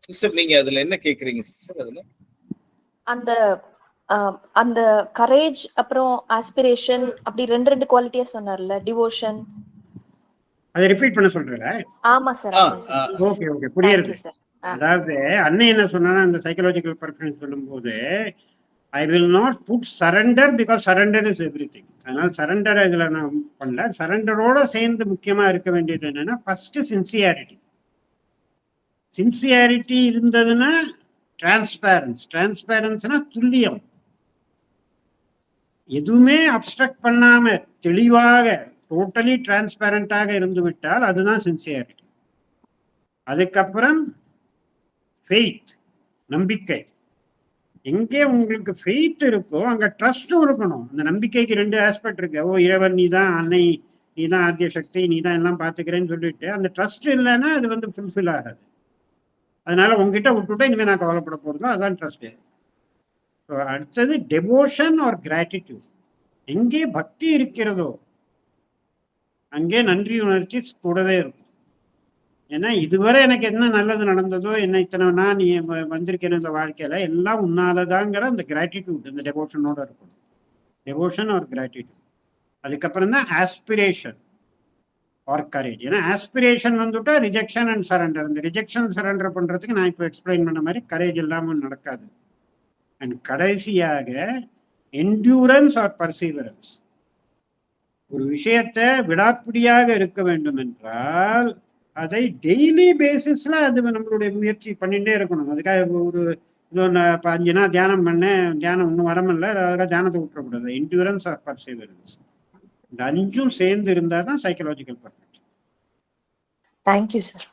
B: சிஸ்டர் நீங்க அதுல என்ன கேக்குறீங்க சிஸ்டர்? அதுல
D: அந்த அந்த கரேஜ் அப்புறம் ஆஸ்பிரேஷன் அப்படி ரெண்டு குவாலிட்டியா சொன்னார்ல, டிவோஷன்,
A: அதை ரிப்பீட் பண்ண சொல்றேன்.
D: ஆமா சார்.
A: ஓகே ஓகே, புரியுது. அதாவது அண்ணன் என்ன சொன்னா, அந்த சைக்கலாஜிக்கல் பர்ஃபெக்ஷன் சொல்லும் போது I will not put surrender because surrender is everything. அதனால சரண்டர் இதில் நான் பண்ணல. சரண்டரோட சேர்ந்து முக்கியமாக இருக்க வேண்டியது என்னன்னா, ஃபர்ஸ்ட் சின்சியாரிட்டி. சின்சியாரிட்டி இருந்ததுன்னா டிரான்ஸ்பேரன்ஸ்னா துல்லியம். எதுவுமே அப்ஸ்ட்ரக்ட் பண்ணாம தெளிவாக டோட்டலி டிரான்ஸ்பேரண்டாக இருந்து விட்டால் அதுதான் சின்சியாரிட்டி. அதுக்கப்புறம் ஃபெய்த், நம்பிக்கை. எங்கே உங்களுக்கு ஃபெய்த் இருக்கோ அங்கே ட்ரஸ்ட்டும் இருக்கணும். அந்த நம்பிக்கைக்கு ரெண்டு ஆஸ்பெக்ட் இருக்கு. ஓ இறைவன் நீ தான் அன்னை, நீ தான் ஆத்திய சக்தி, நீ தான் எல்லாம் பார்த்துக்கிறேன்னு சொல்லிட்டு அந்த ட்ரஸ்ட் இல்லைன்னா அது வந்து ஃபுல்ஃபில் ஆகாது. அதனால உங்ககிட்ட விட்டுவிட்டா இனிமேல் நான் கவலைப்பட போகிறதோ அதான் ட்ரஸ்ட்டு. அடுத்தது டெவோஷன் ஆர் கிராட்டிடியூட். எங்கே பக்தி இருக்கிறதோ அங்கே நன்றி உணர்ச்சி கூடவே இருக்கும். ஏன்னா இதுவரை எனக்கு என்ன நல்லது நடந்ததோ, என்ன இத்தனை நான் நீ வந்திருக்கேன் இந்த வாழ்க்கையில எல்லாம் உன்னாலதாங்கிற அந்த கிராட்டிடியூட் இந்த டெவோஷனோட இருக்கணும். Devotion R gratitude. அதுக்கப்புறம் தான் ஆஸ்பிரேஷன் ஆர் கரேஜ். ஏன்னா ஆஸ்பிரேஷன் வந்துட்டா ரிஜெக்ஷன் அண்ட் சரண்டர். இந்த ரிஜெக்ஷன் சரண்டர் பண்றதுக்கு நான் இப்போ எக்ஸ்பிளைன் பண்ண மாதிரி கரேஜ் இல்லாமல் நடக்காது. அண்ட் கடைசியாக என்டியூரன்ஸ் ஆர் பர்சீவரன்ஸ். ஒரு விஷயத்தை விடாப்பிடியாக இருக்க வேண்டும் என்றால் அதை டெய்லி பேசிஸ்ல அது நம்மளுடைய முயற்சி பண்ணிட்டே இருக்கணும். அதுக்காக ஒரு இது ஒன்று 5 நாள் தியானம் பண்ணேன், தியானம் ஒன்றும் வரமில்லை, அதுக்காக தியானத்தை விட்டுறக்கூடாது. என்டியூரன்ஸ் ஆர் பர்சீவரன்ஸ், இந்த 5ம் சேர்ந்து இருந்தால் தான் சைக்கலாஜிக்கல் பர்ஃபெக்ஷன்.
D: Thank you sir.